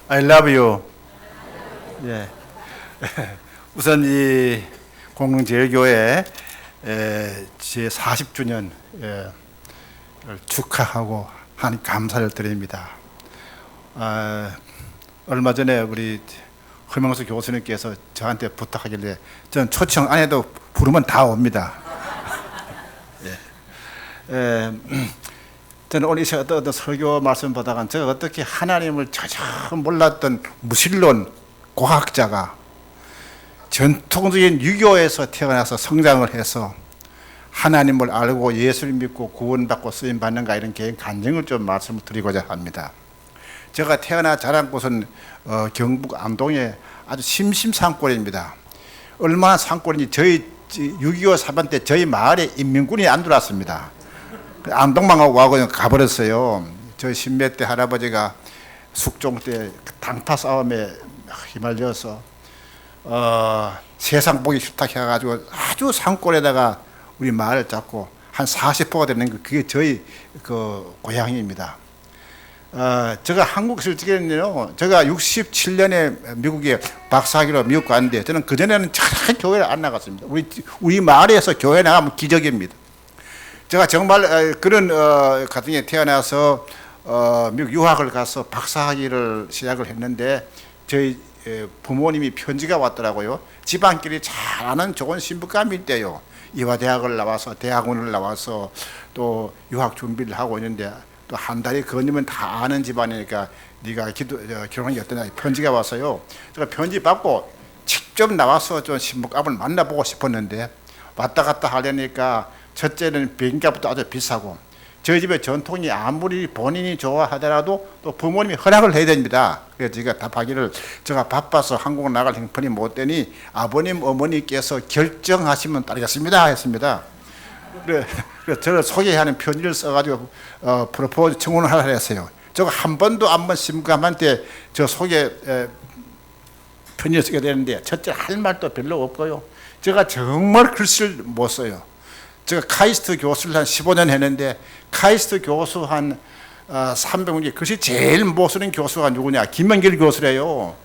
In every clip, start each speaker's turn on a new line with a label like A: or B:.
A: I love you. 예. 우선 이 공동제일교회 제 40주년 축하하고 하는 감사를 드립니다. 얼마 전에 우리 허명수 교수님께서 저한테 부탁하길래 저는 초청 안 해도 부르면 다 옵니다. 저는 오늘 이 어떤 설교 말씀 보다가 제가 어떻게 하나님을 전혀 몰랐던 무신론 과학자가 전통적인 유교에서 태어나서 성장을 해서 하나님을 알고 예수를 믿고 구원받고 쓰임받는가 이런 개인 간증을 좀 말씀을 드리고자 합니다. 제가 태어나 자란 곳은 경북 안동의 아주 심심산골입니다. 얼마나 산골인지 저희 6.25 사변 때 저희 마을에 인민군이 안 들어왔습니다. 안동만 가고 가버렸어요. 저희 신매 때 할아버지가 숙종 때 당파 싸움에 휘말려서 세상 보기 싫다 해가지고 아주 산골에다가 우리 마을을 잡고 한 40호가 되는 거 그게 저희 그 고향입니다. 제가 한국 실직했는데요. 제가 67년에 미국에 박사학위로 미국 갔는데 저는 그 전에는 잘 교회를 안 나갔습니다. 우리 마을에서 교회 나가면 기적입니다. 제가 정말 그런 가정에 태어나서 미국 유학을 가서 박사학위를 시작을 했는데 저희 부모님이 편지가 왔더라고요. 집안끼리 잘 아는 좋은 신부감이 있대요. 이화대학을 나와서 대학원을 나와서 또 유학 준비를 하고 있는데 또 한 달이 건너면 다 아는 집안이니까 네가 결혼이 어떠냐 편지가 왔어요. 제가 편지 받고 직접 나와서 좀 신부감을 만나보고 싶었는데 왔다 갔다 하려니까 첫째는 비행값부터 아주 비싸고 저희 집의 전통이 아무리 본인이 좋아하더라도 또 부모님이 허락을 해야 됩니다. 그래서 제가 답하기를 제가 바빠서 한국 나갈 형편이 못 되니 아버님 어머니께서 결정하시면 따르겠습니다 했습니다. 그래서 저를 소개하는 편지를 써가지고 프로포즈 청혼을 하라 했어요. 제가 한 번도 안 본 신부감한테 저 소개 편지를 쓰게 되는데 첫째 할 말도 별로 없고요. 제가 정말 글씨를 못 써요. 제가 카이스트 교수를 한 15년 했는데 카이스트 교수 한 300명 글씨 제일 못 쓰는 교수가 누구냐? 김명길 교수래요.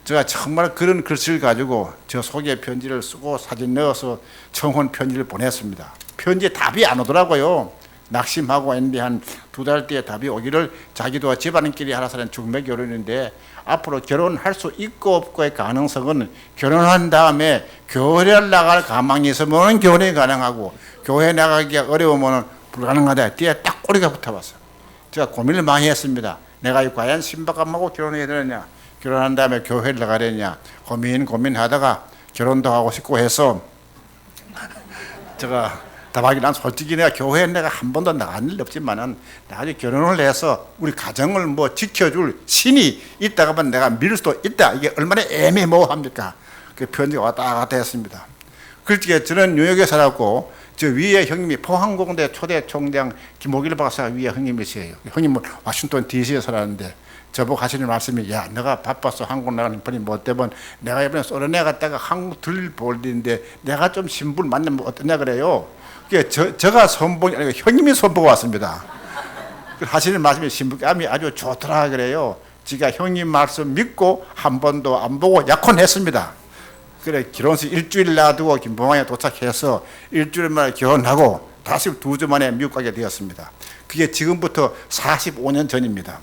A: 제가 정말 그런 글씨를 가지고 저 소개 편지를 쓰고 사진 넣어서 청혼 편지를 보냈습니다. 편지에 답이 안 오더라고요. 낙심하고 있는데 한 2달 뒤에 답이 오기를 자기도 집안끼리 알아서 하는 중매 결혼인데 앞으로 결혼할 수 있고 없고의 가능성은 결혼한 다음에 교회를 나갈 가망이 있으면 결혼이 가능하고 교회 나가기가 어려우면 불가능하다. 뒤에 딱 꼬리가 붙어봤어요. 제가 고민을 많이 했습니다. 내가 과연 신부감하고 결혼해야 되느냐, 결혼한 다음에 교회를 나가려냐 고민하다가 결혼도 하고 싶고 해서 제가 답하기 난 솔직히 내가 교회에 내가 한 번도 나간 일 없지만은 나중에 결혼을 해서 우리 가정을 뭐 지켜줄 신이 있다가 하면 내가 믿을 수도 있다. 이게 얼마나 애매모호합니까? 그 편지가 왔다 갔다 했습니다. 그렇게 저는 뉴욕에 살았고 저 위에 형님이 포항공대 초대 총장 김옥일 박사가 위에 형님이세요. 형님은 워싱턴 DC에 살았는데 저보고 하시는 말씀이 야 너가 바빠서 한국 나가는 형편이 못 되면 내가 이번에 소련에 갔다가 한국 들볼 일인데 내가 좀 신부를 만나면 어떠냐 그래요. 제가 선보기 아니고 형님이 선보고 왔습니다. 하시는 말씀이 신부감이 아주 좋더라 그래요. 제가 형님 말씀 믿고 한 번도 안 보고 약혼했습니다. 그래 결혼식 일주일 놔두고 김포항에 도착해서 일주일 만에 결혼하고 다시 2주 만에 미국 가게 되었습니다. 그게 지금부터 45년 전입니다.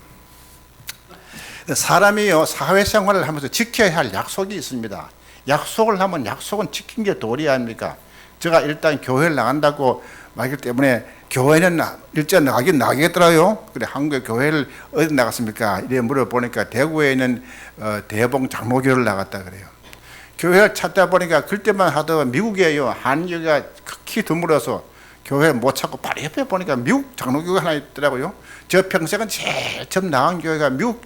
A: 사람이요 사회생활을 하면서 지켜야 할 약속이 있습니다. 약속을 하면 약속은 지킨 게 도리 아닙니까? 제가 일단 교회를 나간다고 말기 때문에 교회는 일찍 나가겠더라고요. 그래 한국의 교회를 어디 나갔습니까? 이래 물어보니까 대구에 있는 대봉 장로교를 나갔다 그래요. 교회를 찾다 보니까 그때만 하던 미국에요 한교가 극히 드물어서 교회 못 찾고 바로 옆에 보니까 미국 장로교가 하나 있더라고요. 저 평생은 제일 처음 나간 교회가 미국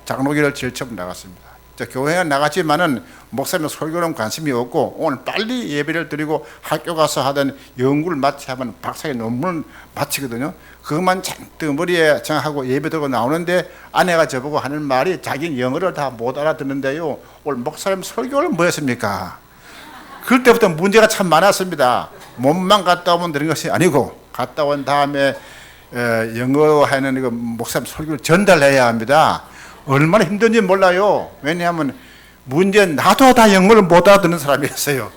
A: 장로교를 제일 처음 나갔습니다. 교회에 나갔지만은 목사님 설교는 관심이 없고 오늘 빨리 예배를 드리고 학교 가서 하던 연구를 마치면 박사의 논문을 마치거든요. 그것만 잔뜩 머리에 정하고 예배 드리고 나오는데 아내가 저보고 하는 말이 자기는 영어를 다 못 알아듣는데요. 오늘 목사님 설교를 뭐 했습니까? 그럴 때부터 문제가 참 많았습니다. 몸만 갔다 오면 되는 것이 아니고 갔다 온 다음에 영어로 하는 목사님 설교를 전달해야 합니다. 얼마나 힘든지 몰라요. 왜냐하면 문제는 나도 다 영어를 못 알아듣는 사람이었어요.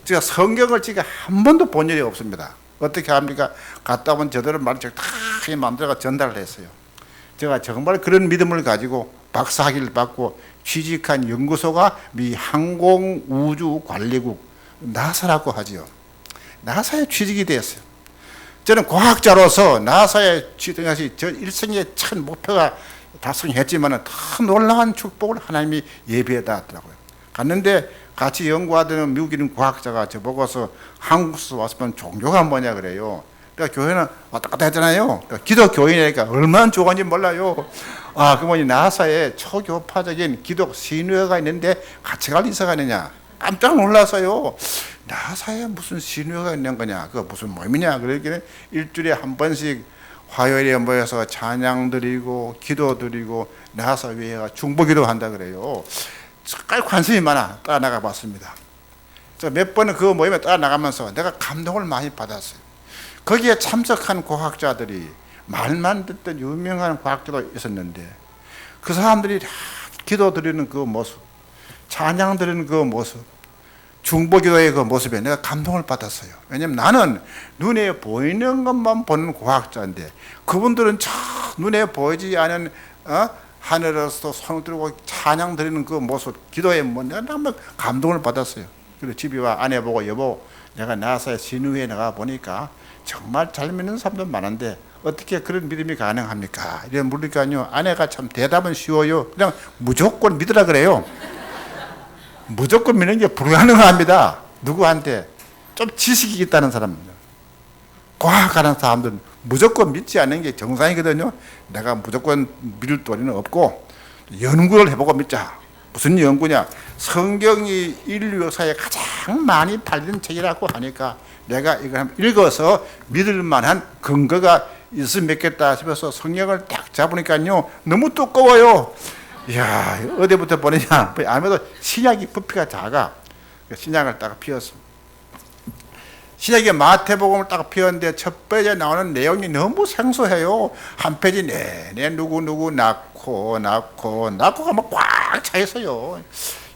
A: 제가 성경을 지금 한 번도 본 일이 없습니다. 어떻게 합니까? 갔다 오면 저들은 말을 다 마음대로 전달을 했어요. 제가 정말 그런 믿음을 가지고 박사학위를 받고 취직한 연구소가 미 항공우주관리국 나사라고 하지요. 나사에 취직이 되었어요. 저는 과학자로서 나사에 취직한 것이 저 일생의 첫 목표가 달성했지만 더 놀라운 축복을 하나님이 예비해다 하더라고요. 갔는데 같이 연구하던 미국인 과학자가 저보고서 한국에서 왔으면 종교가 뭐냐 그래요. 그러니까 교회는 왔다 갔다 했잖아요. 그러니까 기독교인이니까 얼마나 좋은지 몰라요. 그러면 나사에 초교파적인 기독 신회가 있는데 같이 갈 이사가 있느냐. 깜짝 놀라서요. 나사에 무슨 신회가 있는 거냐. 그거 무슨 모임이냐. 그러기는 일주일에 한 번씩 화요일에 모여서 찬양 드리고 기도 드리고 나사 위에가 중보기도 한다 그래요. 정말 관심이 많아 따라 나가 봤습니다. 몇 번은 그 모임에 따라 나가면서 내가 감동을 많이 받았어요. 거기에 참석한 과학자들이 말만 듣던 유명한 과학자도 있었는데 그 사람들이 다 기도 드리는 그 모습, 찬양 드리는 그 모습, 중보기도의 그 모습에 내가 감동을 받았어요. 왜냐하면 나는 눈에 보이는 것만 보는 과학자인데 그분들은 저 눈에 보이지 않은 하늘에서 손을 들고 찬양 드리는 그 모습, 기도에 내가 너무 감동을 받았어요. 그래서 집에 와 아내 보고 여보 내가 나사의 신우회에 나가 보니까 정말 잘 믿는 사람도 많은데 어떻게 그런 믿음이 가능합니까? 이래 물으니까요 아내가 참 대답은 쉬워요. 그냥 무조건 믿으라 그래요. 무조건 믿는 게 불가능합니다. 누구한테? 좀 지식이 있다는 사람입니다. 과학하는 사람들은 무조건 믿지 않는 게 정상이거든요. 내가 무조건 믿을 도리는 없고 연구를 해보고 믿자. 무슨 연구냐? 성경이 인류 역사에 가장 많이 팔린 책이라고 하니까 내가 이걸 읽어서 믿을 만한 근거가 있으면 믿겠다 싶어서 성경을 딱 잡으니까요 너무 두꺼워요. 이야, 어디부터 보느냐? 아무래도 신약이 부피가 작아. 신약을 딱 피웠어. 신약의 마태복음을 딱 피웠는데 첫 페이지에 나오는 내용이 너무 생소해요. 한 페이지 내내 누구 낳고 가면 꽉 차 있어요.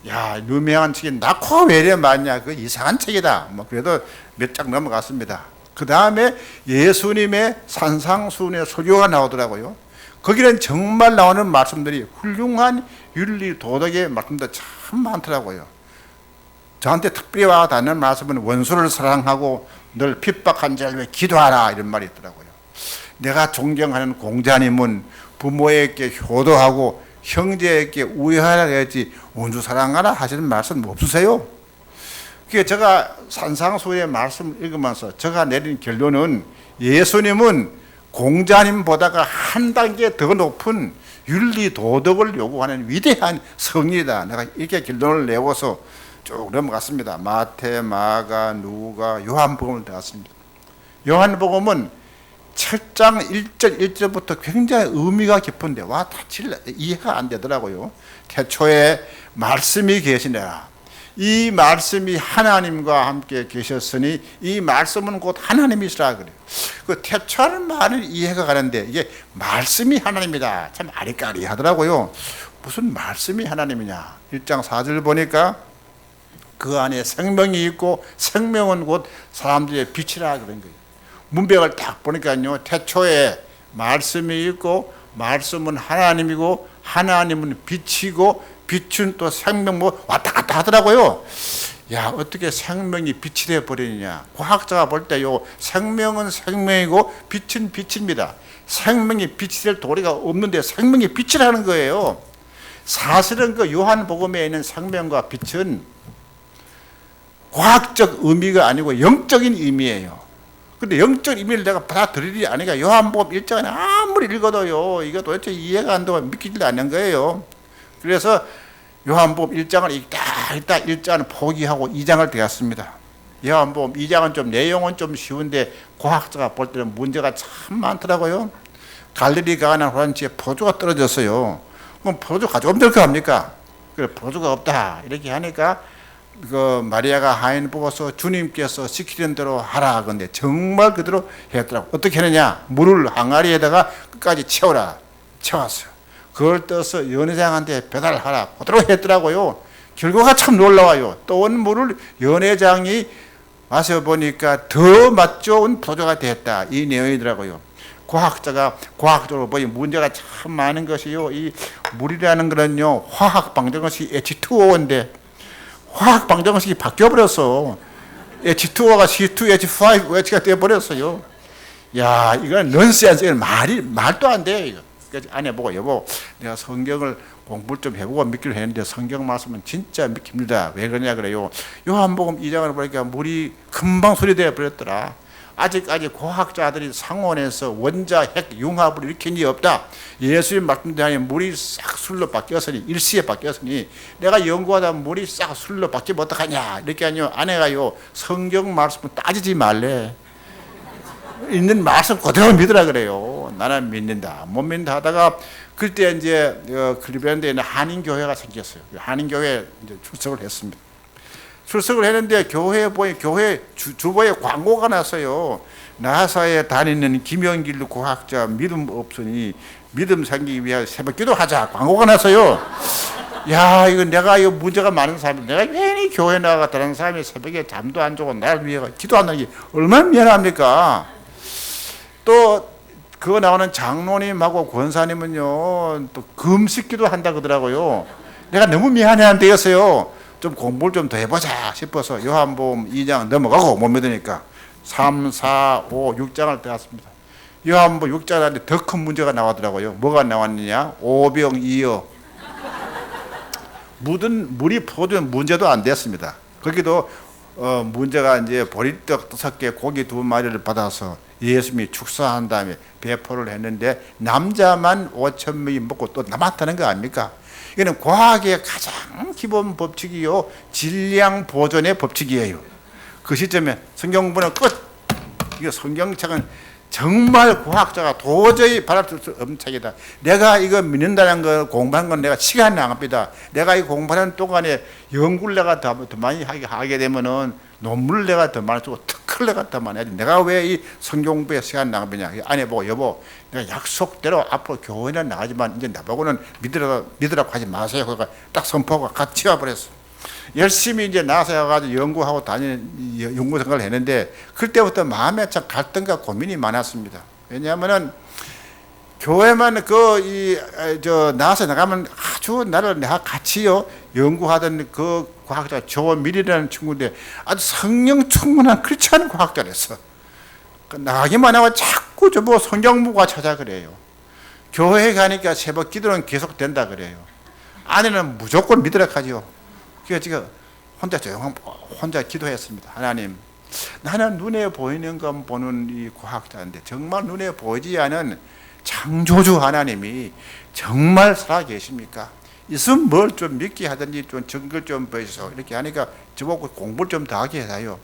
A: 야, 유명한 책이 낳고 왜 이래 많냐? 그 이상한 책이다. 그래도 몇 장 넘어갔습니다. 그 다음에 예수님의 산상수훈의 설교가 나오더라고요. 거기는 정말 나오는 말씀들이 훌륭한 윤리 도덕의 말씀도 참 많더라고요. 저한테 특별히 와닿는 말씀은 원수를 사랑하고 늘 핍박한 자를 위해 기도하라 이런 말이 있더라고요. 내가 존경하는 공자님은 부모에게 효도하고 형제에게 우애하라 해야지 원수 사랑하라 하시는 말씀 없으세요? 그게 제가 산상수훈의 말씀을 읽으면서 제가 내린 결론은 예수님은 공자님보다가 한 단계 더 높은 윤리 도덕을 요구하는 위대한 성인이다. 내가 이렇게 결론을 내고서 쭉 넘어갔습니다. 마태, 마가, 누가, 요한복음을 나왔습니다. 요한복음은 7장 1절 1절부터 굉장히 의미가 깊은데 다 이해가 안 되더라고요. 태초에 말씀이 계시니라. 이 말씀이 하나님과 함께 계셨으니 이 말씀은 곧 하나님이시라 그래요. 그 태초하는 말은 이해가 가는데 이게 말씀이 하나님이다. 참 아리까리하더라고요. 무슨 말씀이 하나님이냐. 1장 4절 보니까 그 안에 생명이 있고 생명은 곧 사람들의 빛이라 그런 거예요. 문맥을 딱 보니까요. 태초에 말씀이 있고 말씀은 하나님이고 하나님은 빛이고 빛은 또 생명 왔다 갔다 하더라고요. 야, 어떻게 생명이 빛이 되어 버리느냐. 과학자가 볼 때요 생명은 생명이고 빛은 빛입니다. 생명이 빛이 될 도리가 없는데 생명이 빛이라는 거예요. 사실은 그 요한복음에 있는 생명과 빛은 과학적 의미가 아니고 영적인 의미예요. 근데 영적 의미를 내가 받아들이지 않으니까 요한복음 1장은 아무리 읽어도요 이거 도대체 이해가 안 되고 믿기지도 않는 거예요. 그래서 요한복음 1장을 읽다 1장을 포기하고 2장을 되었습니다. 요한복음 2장은 좀 내용은 좀 쉬운데 과학자가 볼 때는 문제가 참 많더라고요. 갈릴리 가나 호란지에 포도가 떨어졌어요. 그럼 포도 가져오면 될 거 합니까? 그래, 포도가 없다 이렇게 하니까 그 마리아가 하인 보고서 주님께서 시키는 대로 하라 하건데 정말 그대로 했더라고. 어떻게 하느냐? 물을 항아리에다가 끝까지 채워라. 채웠어요. 그걸 떠서 연회장한테 배달하라 그대로 했더라고요. 결과가 참 놀라워요. 떠온 물을 연회장이 와서 보니까 더 맛 좋은 포도가 됐다, 이 내용이더라고요. 과학자가 과학적으로 보니 문제가 참 많은 것이요. 이 물이라는 거는요, 화학 방정식이 H2O인데 화학 방정식이 바뀌어버렸어. H2O가 C2H5OH가 되어버렸어요. 야, 이건 넌센스. 이건 말도 안 돼요, 이거. 그래서 아내 보고, 여보, 내가 성경을 공부를 좀 해보고 믿기로 했는데 성경 말씀은 진짜 믿깁니다. 왜 그러냐 그래요. 요한복음 2장을 보니까 물이 금방 소리되어 버렸더라. 아직까지 과학자들이 상온에서 원자, 핵, 융합을 일으킨 일이 없다. 예수님 말씀대로 물이 싹 술로 바뀌었으니, 일시에 바뀌었으니 내가 연구하다 물이 싹 술로 바뀌면 어떡하냐. 이렇게 하뇨. 아내가요, 성경 말씀은 따지지 말래. 있는 말씀 그대로 믿으라 그래요. 나는 믿는다, 못 믿는다 하다가 그때 이제 클리브랜드에 있는 한인교회가 생겼어요. 한인교회에 이제 출석을 했습니다. 출석을 했는데 교회에 보니 교회 주보에 광고가 났어요. 나사에 다니는 김영길 과학자 믿음 없으니 믿음 생기기 위해 새벽기도 하자, 광고가 났어요. 야, 이거 내가 이거 문제가 많은 사람이, 내가 괜히 교회 나가 다른 사람이 새벽에 잠도 안 자고 나를 위해 기도한다는 게 얼마나 미안합니까? 또 그거 나오는 장로님하고 권사님은요, 또 금식기도 한다 그러더라고요. 내가 너무 미안해 안 되겠어요. 좀 공부를 좀 더 해보자 싶어서 요한복음 2장 넘어가고 못 믿으니까 3, 4, 5, 6장을 들어갔습니다. 요한복음 6장을 하는데 더 큰 문제가 나오더라고요. 뭐가 나왔느냐? 오병이어. 물이 퍼주면 문제도 안 됐습니다. 거기도 문제가 이제 보리떡 5개, 고기 2마리를 받아서 예수님이 축사한 다음에 배포를 했는데 남자만 5,000명이 먹고 또 남았다는 거 아닙니까? 이거는 과학의 가장 기본 법칙이요, 질량 보존의 법칙이에요. 그 시점에 성경 공부는 끝. 이거 성경책은 정말 과학자가 도저히 받아들일 수 없는 책이다. 내가 이거 믿는다는 걸 공부하는 건 내가 시간 낭비다. 내가 이 공부하는 동안에 연구를 내가 더 많이 하게 되면은 논문을 내가 더 많이 쓰고 특허를 내가 더 많이 해야지. 내가 왜 이 성경 공부에 시간 낭비냐. 아내 보고, 여보, 내가 약속대로 앞으로 교회는 나가지만 이제 나보고는 믿으라고 하지 마세요. 그러니까 딱 선포하고 같이 치워버렸어. 열심히 이제 나서 가지고 연구하고 다니는 연구 생활을 했는데 그때부터 마음에 참 갈등과 고민이 많았습니다. 왜냐하면은 교회만 나서 나가면 아주 나를 내가 같이요 연구하던 그 과학자 조 밀이라는 친구인데 아주 성령 충만한 크리스찬 과학자랬어. 나가기만 하고 자꾸 저보고 성경부가 찾아 그래요. 교회 가니까 새벽 기도는 계속 된다 그래요. 아내는 무조건 믿으라 하죠. 그래서 제가 혼자 기도했습니다. 하나님, 나는 눈에 보이는 것 보는 이 과학자인데 정말 눈에 보이지 않은 창조주 하나님이 정말 살아 계십니까? 있으면 뭘 좀 믿게 하든지 좀 증거를 좀 보여주소. 이렇게 하니까 저보고 공부를 좀 더 하게 해요.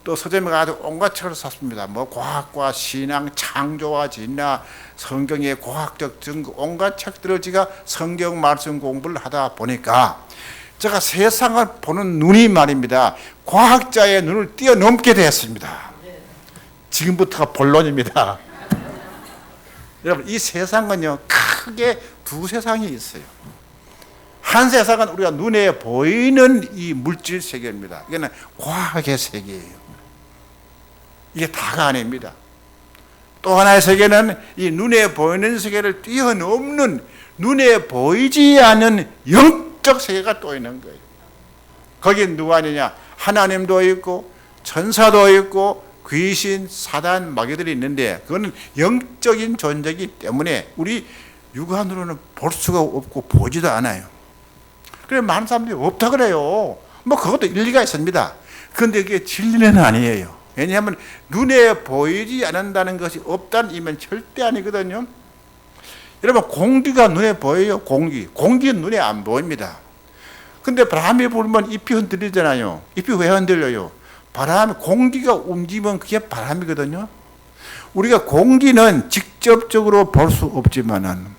A: 또 서점에 가서 온갖 책을 샀습니다. 뭐 과학과 신앙, 창조와 진화, 성경의 과학적 증거, 온갖 책들을 제가 성경 말씀 공부를 하다 보니까 제가 세상을 보는 눈이 말입니다. 과학자의 눈을 뛰어넘게 되었습니다. 지금부터가 본론입니다. 여러분, 이 세상은요, 크게 두 세상이 있어요. 한 세상은 우리가 눈에 보이는 이 물질 세계입니다. 이거는 과학의 세계예요. 이게 다가 아닙니다. 또 하나의 세계는 이 눈에 보이는 세계를 뛰어넘는 눈에 보이지 않는 영적 세계가 또 있는 거예요. 거긴 누가 아니냐? 하나님도 있고 천사도 있고 귀신, 사단, 마귀들이 있는데 그거는 영적인 존재이기 때문에 우리 육안으로는 볼 수가 없고 보지도 않아요. 그래 많은 사람들이 없다 그래요. 뭐 그것도 일리가 있습니다. 그런데 그게 진리는 아니에요. 왜냐하면 눈에 보이지 않는다는 것이 없다는 의미는 절대 아니거든요. 여러분, 공기가 눈에 보여요. 공기는 눈에 안 보입니다. 근데 바람이 불면 잎이 흔들리잖아요. 잎이 왜 흔들려요? 공기가 움직이면 그게 바람이거든요. 우리가 공기는 직접적으로 볼 수 없지만은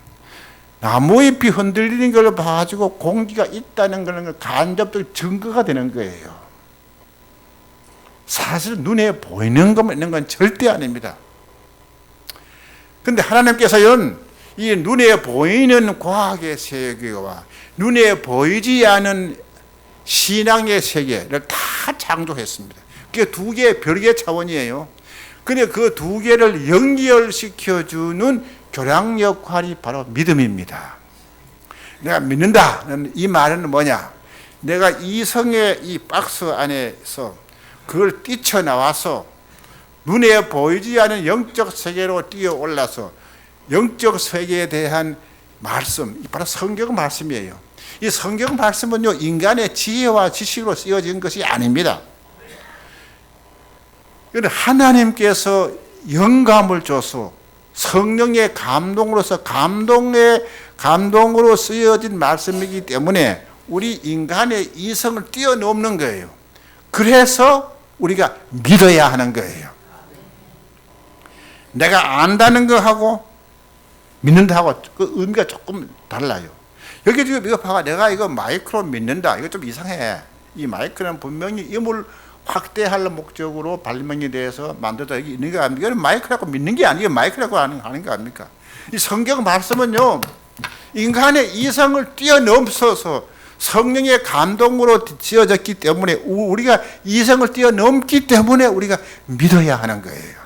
A: 나무잎이 흔들리는 걸 봐가지고 공기가 있다는 것은 간접적 증거가 되는 거예요. 사실 눈에 보이는 것만 있는 건 절대 아닙니다. 근데 하나님께서는 이 눈에 보이는 과학의 세계와 눈에 보이지 않은 신앙의 세계를 다 창조했습니다. 그게 두 개의 별개의 차원이에요. 근데 그 두 개를 연결시켜주는 교량 역할이 바로 믿음입니다. 내가 믿는다는 이 말은 뭐냐? 내가 이성의 이 박스 안에서 그걸 뛰쳐나와서 눈에 보이지 않은 영적 세계로 뛰어 올라서 영적 세계에 대한 말씀, 바로 성경 말씀이에요. 이 성경 말씀은요, 인간의 지혜와 지식으로 쓰여진 것이 아닙니다. 하나님께서 영감을 줘서 성령의 감동으로서 감동으로 쓰여진 말씀이기 때문에 우리 인간의 이성을 뛰어넘는 거예요. 그래서 우리가 믿어야 하는 거예요. 내가 안다는 거하고 믿는다하고 그 의미가 조금 달라요. 여기 지금 이거 봐가 내가 이거 마이크로 믿는다. 이거 좀 이상해. 이 마이크는 분명히 임을 확대할 목적으로 발명에 대해서 만들어져 있는 거 아닙니까? 이건 마이크라고 믿는 게 아니에요. 마이크라고 하는 거 아닙니까? 이 성경 말씀은요, 인간의 이성을 뛰어넘어서 성령의 감동으로 지어졌기 때문에 우리가 이성을 뛰어넘기 때문에 우리가 믿어야 하는 거예요.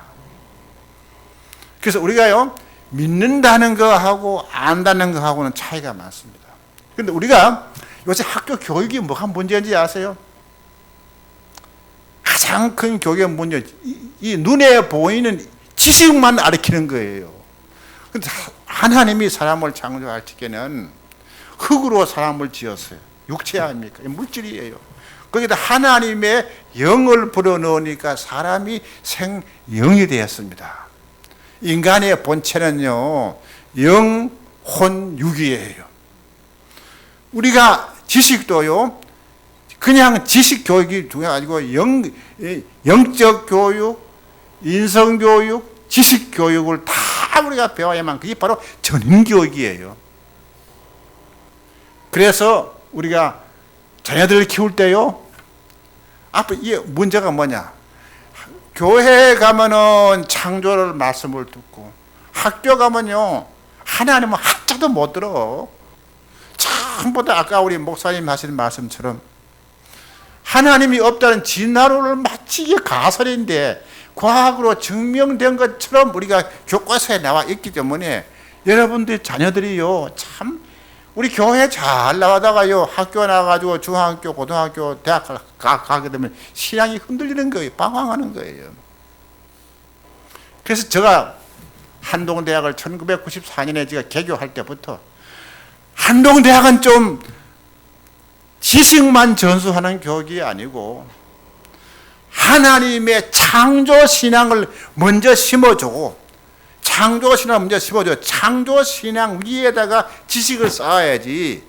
A: 그래서 우리가요, 믿는다는 거하고 안다는 거하고는 차이가 많습니다. 그런데 우리가 요새 학교 교육이 뭐가 문제인지 아세요? 가장 큰 교육의 문제, 이 눈에 보이는 지식만 가르치는 거예요. 근데 하나님이 사람을 창조할 적에는 흙으로 사람을 지었어요. 육체 아닙니까? 물질이에요. 거기다 하나님의 영을 불어넣으니까 사람이 생영이 되었습니다. 인간의 본체는요, 영, 혼, 육이에요. 우리가 지식도요, 그냥 지식 교육이 아니고 영적 교육, 인성 교육, 지식 교육을 다 우리가 배워야만 그게 바로 전인 교육이에요. 그래서 우리가 자녀들을 키울 때요, 앞에 이 문제가 뭐냐? 교회에 가면은 창조를 말씀을 듣고 학교 가면요 하나님은 한자도 못 들어. 전부 다 아까 우리 목사님 하시는 말씀처럼 하나님이 없다는 진화론을 마치 이게 가설인데 과학으로 증명된 것처럼 우리가 교과서에 나와 있기 때문에 여러분들 자녀들이요 참 우리 교회 잘 나가다가요 학교 나가가지고 중학교, 고등학교, 대학 가게 되면 신앙이 흔들리는 거예요. 방황하는 거예요. 그래서 제가 한동대학을 1994년에 제가 개교할 때부터 한동대학은 좀 지식만 전수하는 교육이 아니고 하나님의 창조 신앙을 먼저 심어주고 창조 신앙을 먼저 심어줘. 창조 신앙 위에다가 지식을 쌓아야지.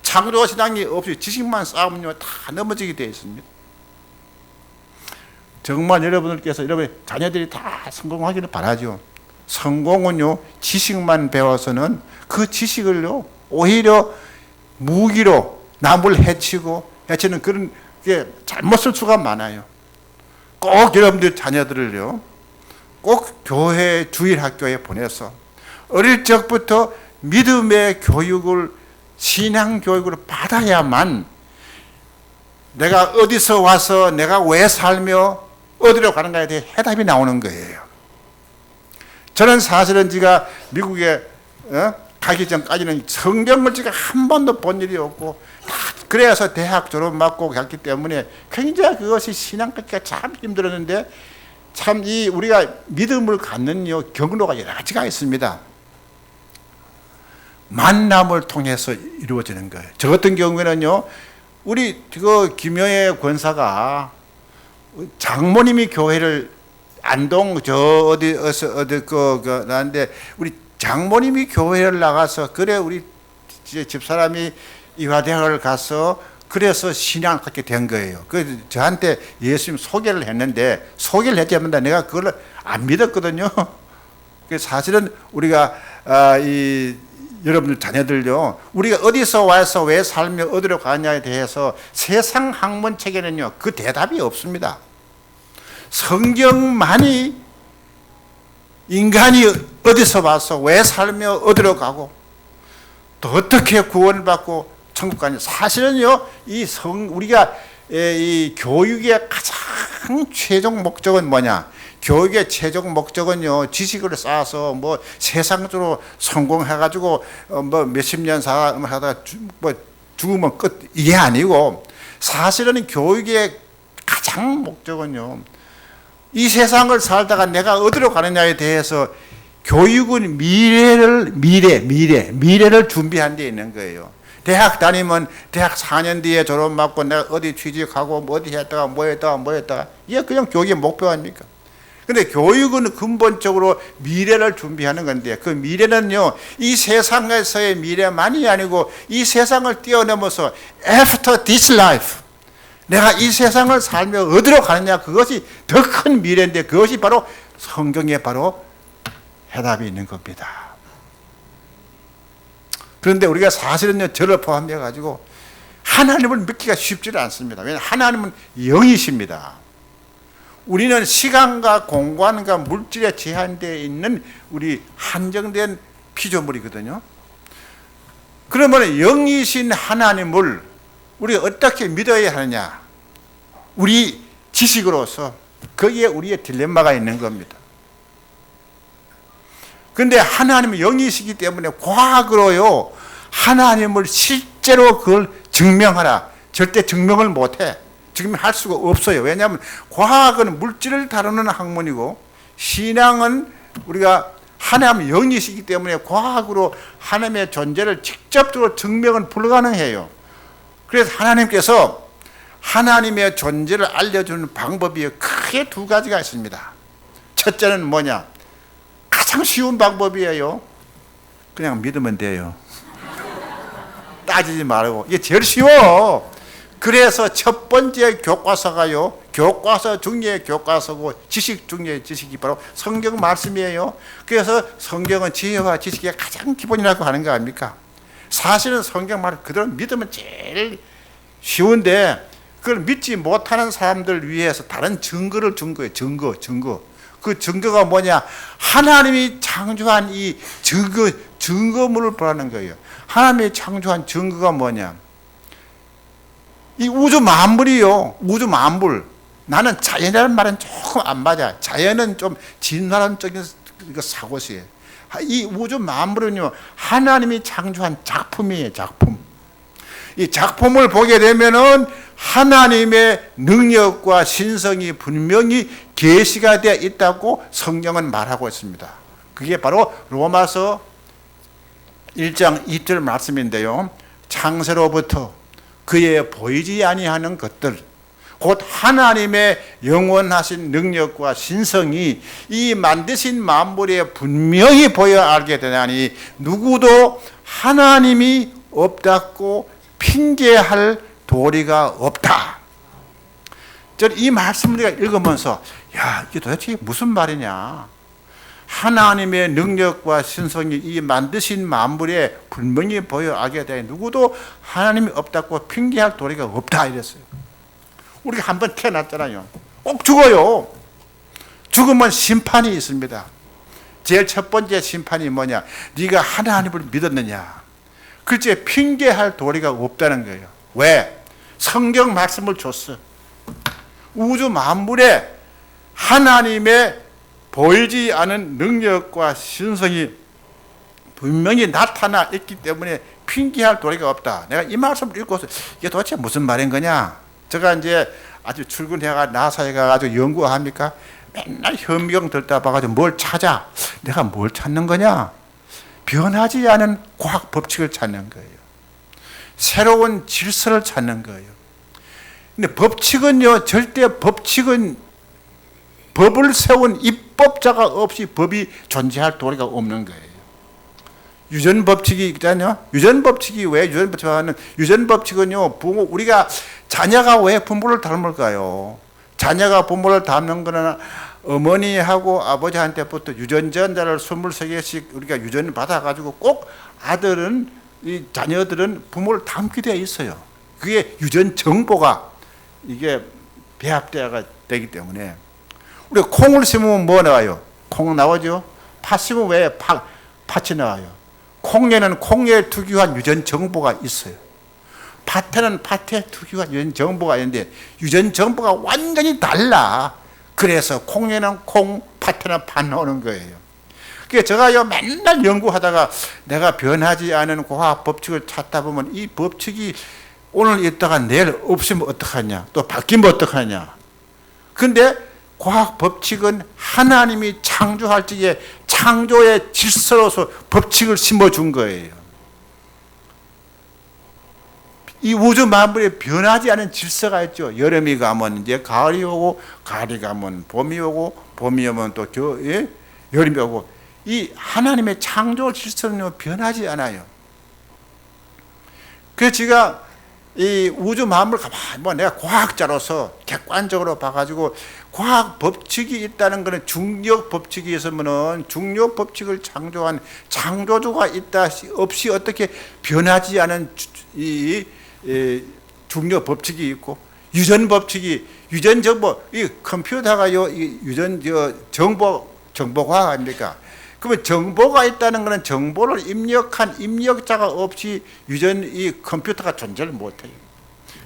A: 창조 신앙이 없이 지식만 쌓으면 다 넘어지게 되어 있습니다. 정말 여러분들께서 여러분의 자녀들이 다 성공하기를 바라죠. 성공은요 지식만 배워서는 그 지식을요 오히려 무기로 남을 해치는 그런 게 잘못 쓸 수가 많아요. 꼭 여러분들 자녀들을요 꼭 교회 주일학교에 보내서 어릴 적부터 믿음의 교육을 신앙 교육을 받아야만 내가 어디서 와서 내가 왜 살며 어디로 가는가에 대해 해답이 나오는 거예요. 저는 사실은 제가 미국에 가기 전까지는 성경을 제가 한 번도 본 일이 없고 그래서 대학 졸업 맞고 갔기 때문에 굉장히 그것이 신앙 갖기가 참 힘들었는데 참 이 우리가 믿음을 갖는 경로가 여러 가지가 있습니다. 만남을 통해서 이루어지는 거예요. 저 같은 경우에는요, 우리 그 김여애 권사가 장모님이 교회를 안동 나는데 우리 장모님이 교회를 나가서 그래 우리 집사람이 이화대학을 가서 그래서 신앙을 갖게 된 거예요. 그 저한테 예수님 소개를 했는데 소개를 했지만 내가 그걸 안 믿었거든요. 사실은 우리가 여러분들 자녀들요, 우리가 어디서 와서 왜 살며 어디로 가냐에 대해서 세상 학문 책에는요 그 대답이 없습니다. 성경만이 인간이 어디서 와서 왜 살며 어디로 가고 또 어떻게 구원을 받고 천국 가냐. 사실은요, 우리가 이 교육의 가장 최종 목적은 뭐냐? 교육의 최종 목적은요, 지식을 쌓아서 뭐 세상적으로 성공해가지고 뭐 몇십 년 하다가 죽으면 끝, 이게 아니고, 사실은 교육의 가장 목적은요, 이 세상을 살다가 내가 어디로 가느냐에 대해서 교육은 미래를 준비한 데 있는 거예요. 대학 다니면 대학 4년 뒤에 졸업 맞고 내가 어디 취직하고 뭐 어디 했다가 뭐 했다가 이게 그냥 교육의 목표 아닙니까? 근데 교육은 근본적으로 미래를 준비하는 건데, 그 미래는요, 이 세상에서의 미래만이 아니고 이 세상을 뛰어넘어서 after this life, 내가 이 세상을 살며 어디로 가느냐, 그것이 더 큰 미래인데, 그것이 바로 성경에 바로 해답이 있는 겁니다. 그런데 우리가 사실은요, 저를 포함해 가지고 하나님을 믿기가 쉽지는 않습니다. 왜냐하면 하나님은 영이십니다. 우리는 시간과 공간과 물질에 제한되어 있는 우리 한정된 피조물이거든요. 그러면 영이신 하나님을 우리가 어떻게 믿어야 하느냐? 우리 지식으로서 거기에 우리의 딜레마가 있는 겁니다. 그런데 하나님은 영이시기 때문에 과학으로요, 하나님을 실제로 그걸 증명하라. 절대 증명을 못해. 증명할 수가 없어요. 왜냐하면 과학은 물질을 다루는 학문이고, 신앙은 우리가 하나님 영이시기 때문에 과학으로 하나님의 존재를 직접적으로 증명은 불가능해요. 그래서 하나님께서 하나님의 존재를 알려주는 방법이 크게 두 가지가 있습니다. 첫째는 뭐냐? 가장 쉬운 방법이에요. 그냥 믿으면 돼요. 따지지 말고. 이게 제일 쉬워. 그래서 첫 번째 교과서가요, 교과서 중에 교과서고 지식 중에 지식이 바로 성경 말씀이에요. 그래서 성경은 지혜와 지식의 가장 기본이라고 하는 거 아닙니까? 사실은 성경 말을 그대로 믿으면 제일 쉬운데, 그걸 믿지 못하는 사람들 위해서 다른 증거를 준 거예요. 증거. 그 증거가 뭐냐? 하나님이 창조한 이 증거물을 보라는 거예요. 하나님이 창조한 증거가 뭐냐? 이 우주 만물이요. 우주 만물. 나는 자연이라는 말은 조금 안 맞아. 자연은 좀 진화론적인 사고시에요. 이 우주 만물은요, 하나님이 창조한 작품이에요. 작품. 이 작품을 보게 되면은 하나님의 능력과 신성이 분명히 계시가 되어 있다고 성경은 말하고 있습니다. 그게 바로 로마서 1장 2절 말씀인데요. 창세로부터 그의 보이지 아니하는 것들, 곧 하나님의 영원하신 능력과 신성이 이 만드신 만물에 분명히 보여 알게 되나니 누구도 하나님이 없다고 핑계할 도리가 없다. 이 말씀을 우리가 읽으면서, 야, 이게 도대체 무슨 말이냐? 하나님의 능력과 신성이 이 만드신 만물에 분명히 보여 알게 되니 누구도 하나님이 없다고 핑계할 도리가 없다 이랬어요. 우리가 한번 태어났잖아요. 꼭 죽어요. 죽으면 심판이 있습니다. 제일 첫 번째 심판이 뭐냐? 네가 하나님을 믿었느냐? 글쎄 핑계할 도리가 없다는 거예요. 왜? 성경 말씀을 줬어. 우주 만물에 하나님의 보이지 않은 능력과 신성이 분명히 나타나 있기 때문에 핑계할 도리가 없다. 내가 이 말씀을 읽고서 이게 도대체 무슨 말인 거냐? 제가 이제 아주 출근해가 나사에 가가지고 연구합니까? 맨날 현미경 들다 봐가지고 뭘 찾아? 내가 뭘 찾는 거냐? 변하지 않은 과학 법칙을 찾는 거예요. 새로운 질서를 찾는 거예요. 근데 법칙은요, 절대 법칙은 법을 세운 입법자가 없이 법이 존재할 도리가 없는 거예요. 유전법칙이 있잖아요. 유전법칙이 왜 유전법칙을 하는? 유전법칙은요, 우리가 자녀가 왜 부모를 닮을까요? 자녀가 부모를 닮는 거는 어머니하고 아버지한테부터 유전자를 23개씩 우리가 유전을 받아가지고 꼭 아들은, 이 자녀들은 부모를 닮게 되어 있어요. 그게 유전 정보가 이게 배합되어가 되기 때문에. 우리가 콩을 심으면 뭐 나와요? 콩 나오죠? 팥 심으면 왜 팥이 나와요? 콩에는 콩에 특유한 유전 정보가 있어요. 밭에는 밭에 특유한 유전 정보가 있는데 유전 정보가 완전히 달라. 그래서 콩에는 콩, 밭에는 팥 나오는 거예요. 그래서 제가요 맨날 연구하다가 내가 변하지 않은 과학 법칙을 찾다 보면 이 법칙이 오늘 있다가 내일 없으면 어떡하냐, 또 바뀌면 어떡하냐. 근데 과학 법칙은 하나님이 창조할 적에 창조의 질서로서 법칙을 심어준 거예요. 이 우주 만물에 변하지 않은 질서가 있죠. 여름이 가면 이제 가을이 오고, 가을이 가면 봄이 오고, 봄이 오면 또 여름이 오고, 이 하나님의 창조 질서는 변하지 않아요. 그래서 제가 이 우주 만물 가만 내가 과학자로서 객관적으로 봐가지고 과학 법칙이 있다는 것은 중력 법칙이 있으면은 중력 법칙을 창조한 창조주가 있다 없이 어떻게 변하지 않은 이 중력 법칙이 있고 유전 법칙이 유전 정보 이 컴퓨터가요 이 유전 정보과학 아닙니까? 그러면 정보가 있다는 것은 정보를 입력한 입력자가 없이 유전 이 컴퓨터가 존재를 못해요.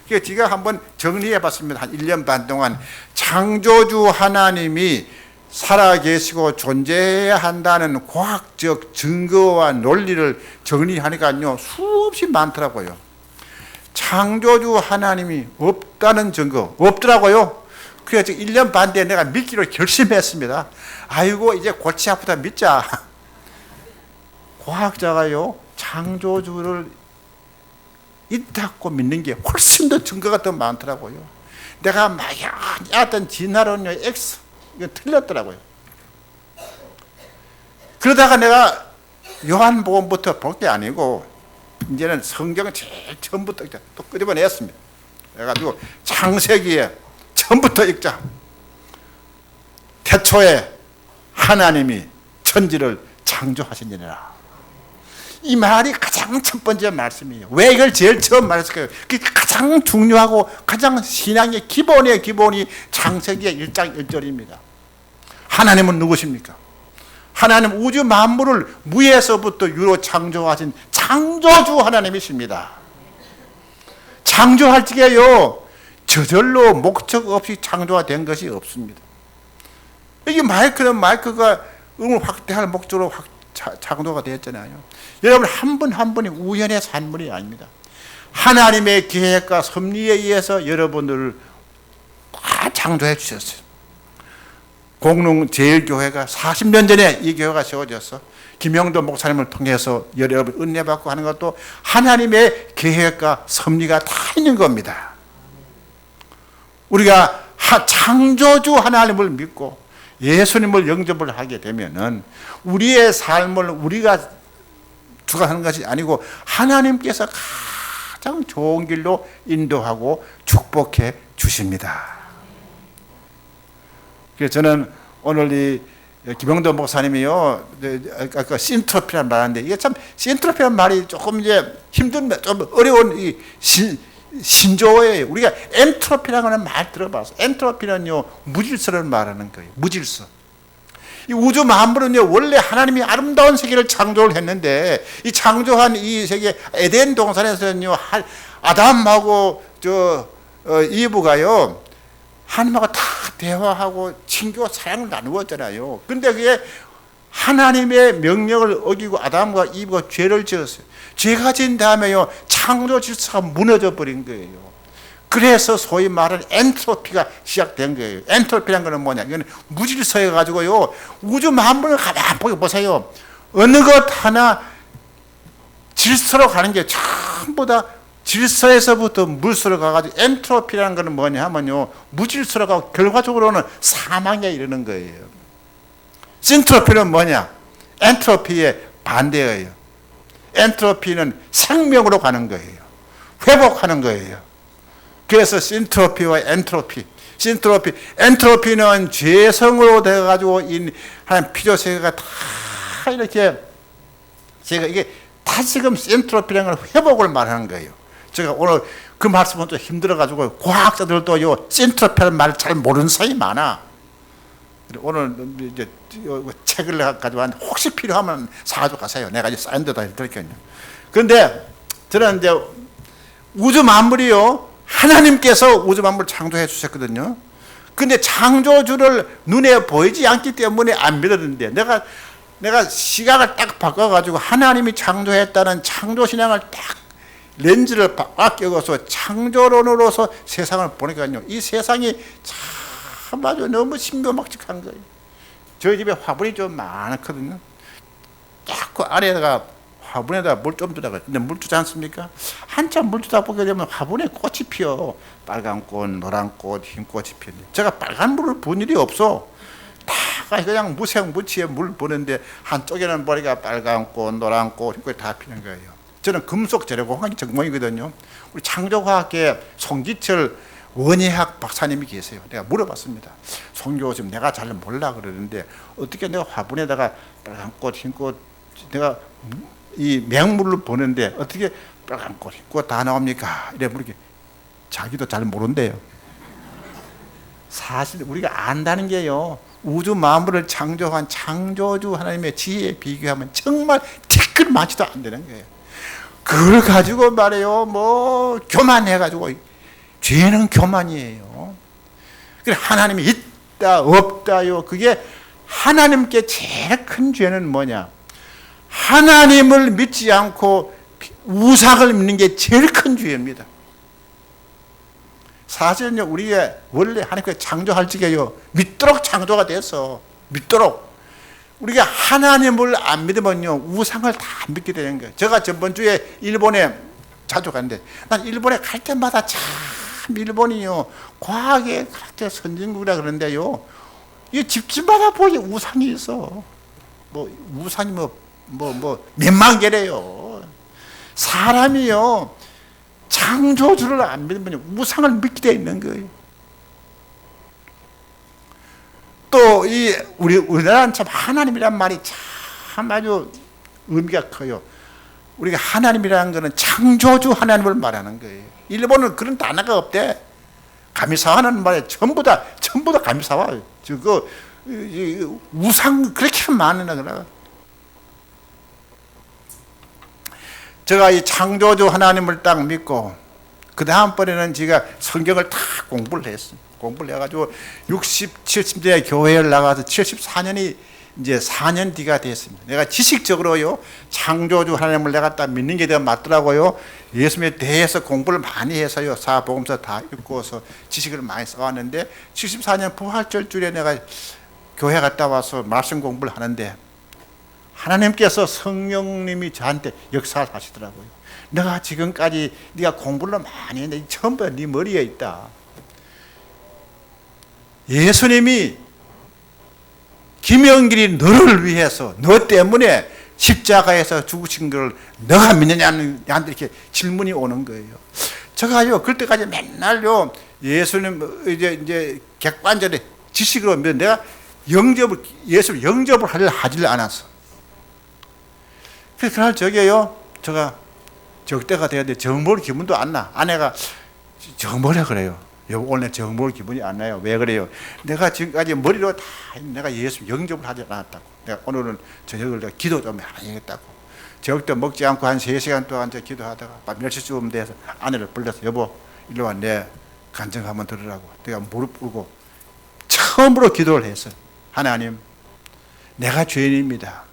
A: 그래서 제가 한번 정리해 봤습니다. 한 1년 반 동안 창조주 하나님이 살아계시고 존재해야 한다는 과학적 증거와 논리를 정리하니까요 수없이 많더라고요. 창조주 하나님이 없다는 증거 없더라고요. 그래서 1년 반 뒤에 내가 믿기로 결심했습니다. 아이고 이제 골치 아프다 믿자. 과학자가요 창조주를 있다고 믿는 게 훨씬 더 증거가 더 많더라고요. 내가 막연히 했던 진화론요 X 이거 틀렸더라고요. 그러다가 내가 요한복음부터 볼 게 아니고 이제는 성경을 제일 처음부터 또 끄집어냈습니다. 그래가지고 창세기에 처음부터 읽자. 태초에 하나님이 천지를 창조하시니라. 이 말이 가장 첫 번째 말씀이에요. 왜 이걸 제일 처음 말했을까요? 그게 가장 중요하고 가장 신앙의 기본의 기본이 창세기의 1장 1절입니다. 하나님은 누구십니까? 하나님 우주 만물을 무에서부터 유로 창조하신 창조주 하나님이십니다. 창조할 적에요 저절로 목적 없이 창조가 된 것이 없습니다. 이게 마이크가 음을 확대할 목적으로 창조가 되었잖아요. 여러분 한 분 한 분이 우연의 산물이 아닙니다. 하나님의 계획과 섭리에 의해서 여러분들을 다 창조해 주셨어요. 공릉 제일교회가 40년 전에 이 교회가 세워졌어. 김영도 목사님을 통해서 여러분 은혜 받고 하는 것도 하나님의 계획과 섭리가 다 있는 겁니다. 우리가 창조주 하나님을 믿고 예수님을 영접을 하게 되면은 우리의 삶을 우리가 주관하는 것이 아니고 하나님께서 가장 좋은 길로 인도하고 축복해 주십니다. 그래서 저는 오늘 이 김영도 목사님이요, 아까 신트로피란 말하는데 이게 참 신트로피란 말이 조금 이제 힘든, 좀 어려운 이 신조어예요. 우리가 엔트로피라는 거는 말 들어봤어. 엔트로피는요 무질서를 말하는 거예요. 무질서. 이 우주 만물은요 원래 하나님이 아름다운 세계를 창조를 했는데 이 창조한 이 세계 에덴 동산에서는요 아담하고 이브가요 하나님하고 다 대화하고 친교와 사랑을 나누었잖아요. 근데 그게 하나님의 명령을 어기고 아담과 이브가 죄를 지었어요. 죄가 진 다음에요 창조 질서가 무너져 버린 거예요. 그래서 소위 말하는 엔트로피가 시작된 거예요. 엔트로피라는 것은 뭐냐? 이건 무질서해 가지고요 우주 만물을 가만히 보세요. 어느 것 하나 질서로 가는 게 전부 다 질서에서부터 물서로 가가지고 엔트로피라는 것은 뭐냐 하면요 무질서로 가고 결과적으로는 사망에 이르는 거예요. 신트로피는 뭐냐? 엔트로피의 반대예요. 엔트로피는 생명으로 가는 거예요. 회복하는 거예요. 그래서 신트로피와 엔트로피, 엔트로피는 죄성으로 돼가지고 한 피조세계가 다 이렇게 제가 이게 다시금 신트로피라는 걸 회복을 말하는 거예요. 제가 오늘 그 말씀은 좀 힘들어가지고 과학자들도 요 신트로피라는 말을 잘 모르는 사람이 많아. 오늘 이제 책을 가지고 왔는데 혹시 필요하면 사가지고 가세요. 내가 이제 사인 데다 드릴게요. 그런데 저는 이제 우주 만물이요, 하나님께서 우주 만물을 창조해 주셨거든요. 근데 창조주를 눈에 보이지 않기 때문에 안 믿었는데, 내가 시각을 딱 바꿔가지고 하나님이 창조했다는 창조신앙을 딱 렌즈를 바꿔서 창조론으로서 세상을 보니까요, 이 세상이 참 아주 너무 신묘막측한 거예요. 저희 집에 화분이 좀 많거든요. 자꾸 안에다가 화분에다 물 좀 주다가, 근데 물 주지 않습니까? 한참 물 주다 보게 되면 화분에 꽃이 피어. 빨간 꽃, 노란 꽃, 흰 꽃이 피는데 제가 빨간 물을 본 일이 없어. 다 그냥 무색무취에 물 부는데 한쪽에는 머리가 빨간 꽃, 노란 꽃, 흰 꽃이 다 피는 거예요. 저는 금속 재료공학이 전공이거든요. 우리 창조과학계 송기철 원예학 박사님이 계세요. 내가 물어봤습니다. 송 교수님, 내가 잘 몰라 그러는데 어떻게 내가 화분에다가 빨간 꽃, 흰 꽃, 내가 이 맹물을 보는데 어떻게 빨간 꽃, 흰 꽃 다 나옵니까? 이래 물으게. 자기도 잘 모른대요. 사실 우리가 안다는 게요, 우주 만물을 창조한 창조주 하나님의 지혜에 비교하면 정말 티끌만치도 안 되는 거예요. 그걸 가지고 말이에요, 뭐 교만해가지고, 죄는 교만이에요. 그래, 하나님이 있다 없다요, 그게 하나님께 제일 큰 죄는 뭐냐? 하나님을 믿지 않고 우상을 믿는 게 제일 큰 죄입니다. 사실은요, 우리가 원래 하나님께 창조할 적에요, 믿도록 창조가 돼서, 믿도록. 우리가 하나님을 안 믿으면요, 우상을 다 믿게 되는 거예요. 제가 저번 주에 일본에 자주 갔는데, 난 일본에 갈 때마다 참 일본이요, 과학에 그렇게 선진국이라 그러는데요, 이 집집마다 보니 우상이 있어. 뭐, 우상이 몇만 개래요. 사람이요, 창조주를 안 믿으면 우상을 믿게 되어 있는 거예요. 또 우리나라는 참 하나님이란 말이 참 아주 의미가 커요. 우리가 하나님이라는 것은 창조주 하나님을 말하는 거예요. 일본은 그런 단어가 없대. 가미사와는 말에 전부 다 가미사와. 우상 그렇게 많으나 그래. 제가 이 창조주 하나님을 딱 믿고, 그 다음번에는 제가 성경을 다 공부를 했어요. 공부를 해가지고 60, 70대 교회를 나가서 74년이 이제 4년 뒤가 됐습니다. 내가 지식적으로요, 창조주 하나님을 내가 딱 믿는 게 더 맞더라고요. 예수님에 대해서 공부를 많이 해서요, 사복음서 다 읽고서 지식을 많이 써왔는데, 74년 부활절 주일에 내가 교회 갔다 와서 말씀 공부를 하는데, 하나님께서 성령님이 저한테 역사를 하시더라고요. 내가 지금까지 네가 공부를 많이 했는데 전부 네 머리에 있다. 예수님이 김영길이 너를 위해서, 너 때문에 십자가에서 죽으신 걸 너가 믿느냐는 이렇게 질문이 오는 거예요. 제가요, 그때까지 맨날요, 예수님 이제 객관적인 지식으로 믿는, 내가 예수 영접을 하지를 않았어. 그래서 그날 저게요, 제가 적대가 되었는데 정먹을 기분도 안 나. 아내가 정먹으라 그래요. 여보, 오늘 정먹을 기분이 안 나요. 왜 그래요? 내가 지금까지 머리로 다 내가 예수 영접을 하지 않았다고. 내가 오늘은 저녁을 내가 기도 좀 해야겠다고. 저녁도 먹지 않고 한 3시간 동안 저 기도하다가 밤 10시쯤 돼서 아내를 불러서, 여보, 일로 와, 내 간증 한번 들으라고. 내가 무릎 꿇고 처음으로 기도를 했어요. 하나님, 내가 죄인입니다.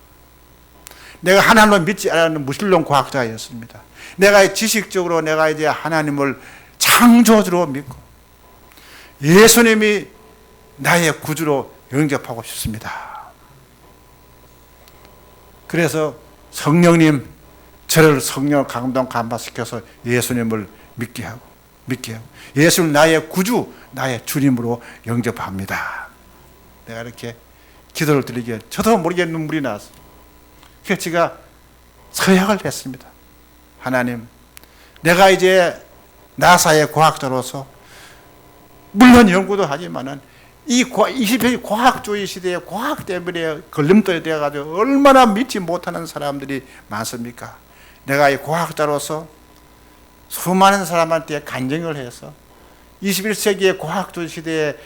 A: 내가 하나님을 믿지 않는 무신론 과학자였습니다. 내가 지식적으로 내가 이제 하나님을 창조주로 믿고 예수님이 나의 구주로 영접하고 싶습니다. 그래서 성령님, 저를 성령 감동 감화시켜서 예수님을 믿게 하고 예수를 나의 구주, 나의 주님으로 영접합니다. 내가 이렇게 기도를 드리기에 저도 모르게 눈물이 났어요. 그래서 제가 서약을 했습니다. 하나님, 내가 이제 나사의 과학자로서 물론 연구도 하지만은 이 20세기 과학주의 시대에 과학 때문에 걸림돌이 되어가지고 얼마나 믿지 못하는 사람들이 많습니까? 내가 이 과학자로서 수많은 사람한테 간증을 해서 21세기의 과학주의 시대에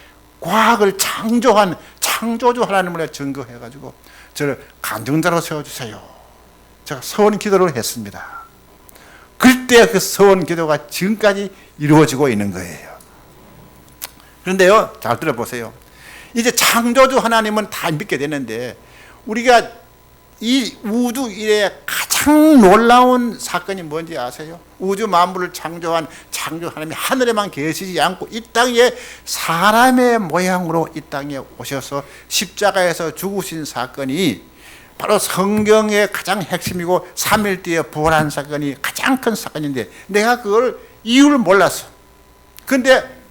A: 과학을 창조한 창조주 하나님을 증거해가지고 저를 간증자로 세워주세요. 제가 서원 기도를 했습니다. 그때 그 서원 기도가 지금까지 이루어지고 있는 거예요. 그런데요, 잘 들어보세요. 이제 창조주 하나님은 다 믿게 되는데 우리가 이 우주 일에 가장 놀라운 사건이 뭔지 아세요? 우주 만물을 창조한 창조 하나님이 하늘에만 계시지 않고 이 땅에 사람의 모양으로 이 땅에 오셔서 십자가에서 죽으신 사건이 바로 성경의 가장 핵심이고 3일 뒤에 부활한 사건이 가장 큰 사건인데 내가 그걸 이유를 몰랐어. 근데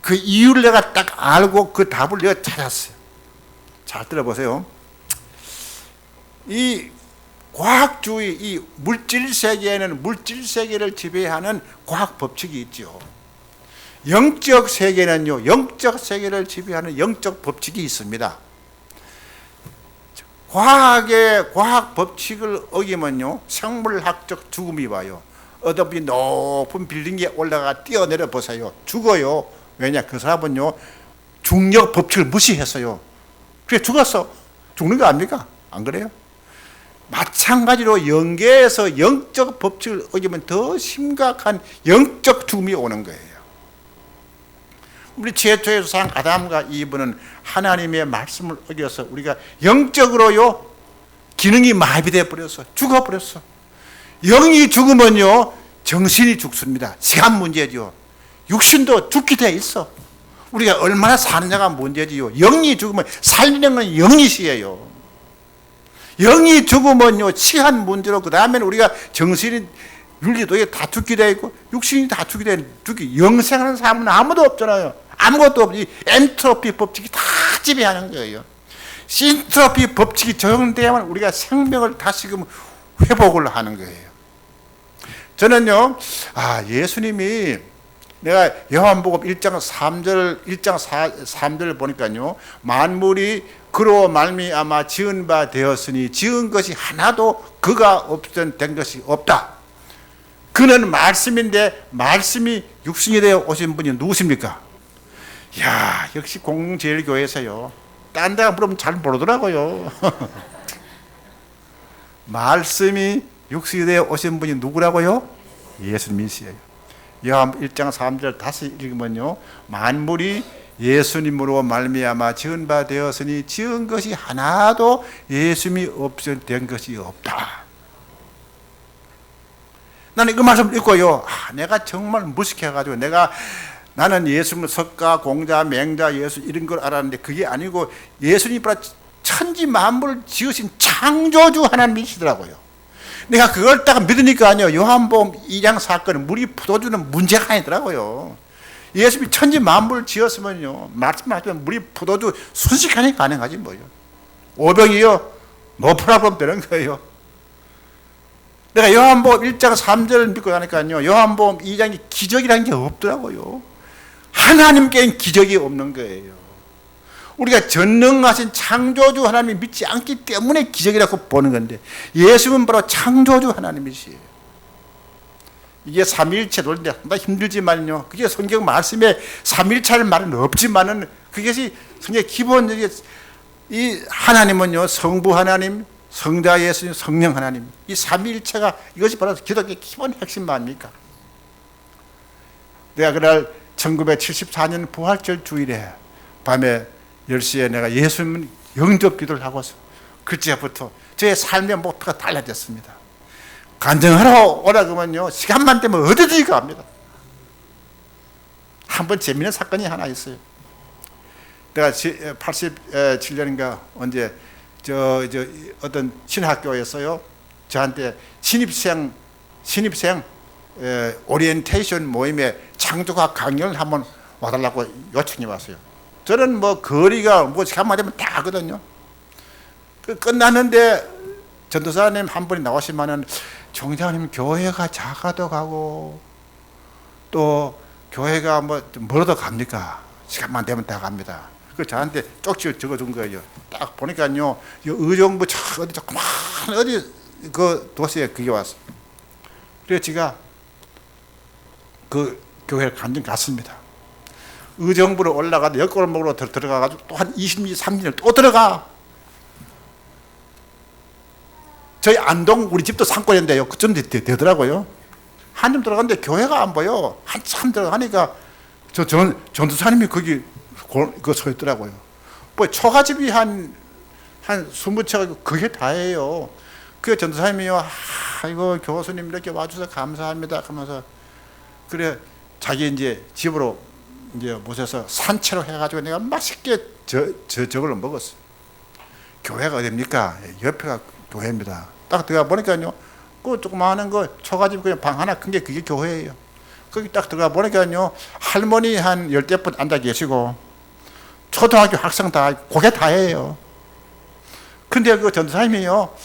A: 그 이유를 내가 딱 알고 그 답을 내가 찾았어요. 잘 들어보세요. 이 과학주의, 이 물질 세계에는 물질 세계를 지배하는 과학 법칙이 있죠. 영적 세계는요, 영적 세계를 지배하는 영적 법칙이 있습니다. 과학의 과학 법칙을 어기면요, 생물학적 죽음이 와요. 어차피 높은 빌딩에 올라가 뛰어내려 보세요. 죽어요. 왜냐? 그 사람은요, 중력 법칙을 무시했어요. 그래 죽었어. 죽는 거 아닙니까? 안 그래요? 마찬가지로 영계에서 영적 법칙을 어기면 더 심각한 영적 죽음이 오는 거예요. 우리 최초의 조상 아담과 이브는 하나님의 말씀을 어겨서 우리가 영적으로요 기능이 마비되어 버렸어. 죽어버렸어. 영이 죽으면요 정신이 죽습니다. 시간 문제죠. 육신도 죽게 돼 있어. 우리가 얼마나 사느냐가 문제지요. 영이 죽으면 살리는 건 영이시에요. 영이 죽으면요 시간 문제로 그 다음에는 우리가 정신이 윤리도 다 죽게 돼 있고 육신이 다 죽게 돼 죽기. 영생하는 사람은 아무도 없잖아요. 아무것도 없이 엔트로피 법칙이 다 지배하는 거예요. 신트로피 법칙이 적용돼야만 우리가 생명을 다시금 회복을 하는 거예요. 저는요, 예수님이 내가 요한복음 1장 3절 보니까요, 만물이 그로 말미암아 지은 바 되었으니 지은 것이 하나도 그가 없던 된 것이 없다. 그는 말씀인데 말씀이 육신이 되어 오신 분이 누구십니까? 야, 역시 공동제일교회에서요. 딴 데가 물으면 잘 모르더라고요. 말씀이 육신이 되어 오신 분이 누구라고요? 예수님이시에요. 요한 1장 3절 다시 읽으면요. 만물이 예수님으로 말미암아 지은 바 되었으니 지은 것이 하나도 예수님이 없어 된 것이 없다. 나는 그 말씀을 읽고요. 내가 정말 무식해가지고 나는 예수님을 석가, 공자, 맹자, 예수 이런 걸 알았는데 그게 아니고 예수님이 천지 만물을 지으신 창조주 하나님이시더라고요. 내가 그걸 딱 믿으니까요. 요한복음 2장 사건은 물이 포도주는 문제가 아니더라고요. 예수님이 천지 만물을 지었으면요. 말씀하시면 물이 포도주 순식간에 가능하지 뭐요. 오병이요. 노프라고 되는 거예요. 내가 요한복음 1장 3절을 믿고 나니까요. 요한복음 2장이 기적이라는 게 없더라고요. 하나님께는 기적이 없는 거예요. 우리가 전능하신 창조주 하나님을 믿지 않기 때문에 기적이라고 보는 건데 예수님은 바로 창조주 하나님이시에요. 이게 삼위일체론인데 상당히 힘들지만요. 그게 성경 말씀에 삼위일체라는 말은 없지만은 그것이 성경의 기본적인 이 하나님은요 성부 하나님, 성자 예수님, 성령 하나님 이 삼위일체가 이것이 바로 기독교의 기본 핵심 아닙니까? 내가 그날 1974년 부활절 주일에 밤에 10시에 내가 예수님 영접 기도를 하고서 그때부터 저의 삶의 목표가 달라졌습니다. 간증하러 오라 그러면요 시간만 되면 어디든지 갑니다. 한번 재미있는 사건이 하나 있어요. 내가 87년인가 언제 어떤 신학교에서요 저한테 신입생 오리엔테이션 모임에 창조학 강연을 한번 와달라고 요청이 왔어요. 저는 뭐 거리가 뭐 시간만 되면 다 하거든요. 끝났는데 전도사님 한 분이 나오시면은 총장님 교회가 작아도 가고 또 교회가 뭐 멀어도 갑니까? 시간만 되면 다 갑니다. 그 저한테 쪽지를 적어준 거예요. 딱 보니까요 의정부 어디 조그만 어디 그 도시에 그게 왔어. 그래서 제가 그 교회를 간증 갔습니다. 의정부로 올라가도 옆골목으로 들어가가지고 또 한 20년, 30년 또 들어가. 저희 안동 우리 집도 산골인데요. 그쯤 되더라고요. 한참 들어갔는데 교회가 안 보여. 한참 들어가니까 전도사님이 거기 서 있더라고요. 뭐 초가집이 한 20채가 그게 다예요. 그 전도사님이요. 아이고 교수님 이렇게 와주셔서 감사합니다 하면서 그래 자기 이제 집으로 이제 모셔서 산채로 해가지고 내가 맛있게 저걸 먹었어. 교회가 어딥니까? 옆에가 교회입니다. 딱 들어가 보니까요, 그 조그마한 거 초가집 그냥 방 하나 큰 게 그게 교회예요. 거기 딱 들어가 보니까요, 할머니 한 10분 앉아 계시고 초등학교 학생 다 그게 다예요. 근데 그 전도사님이요,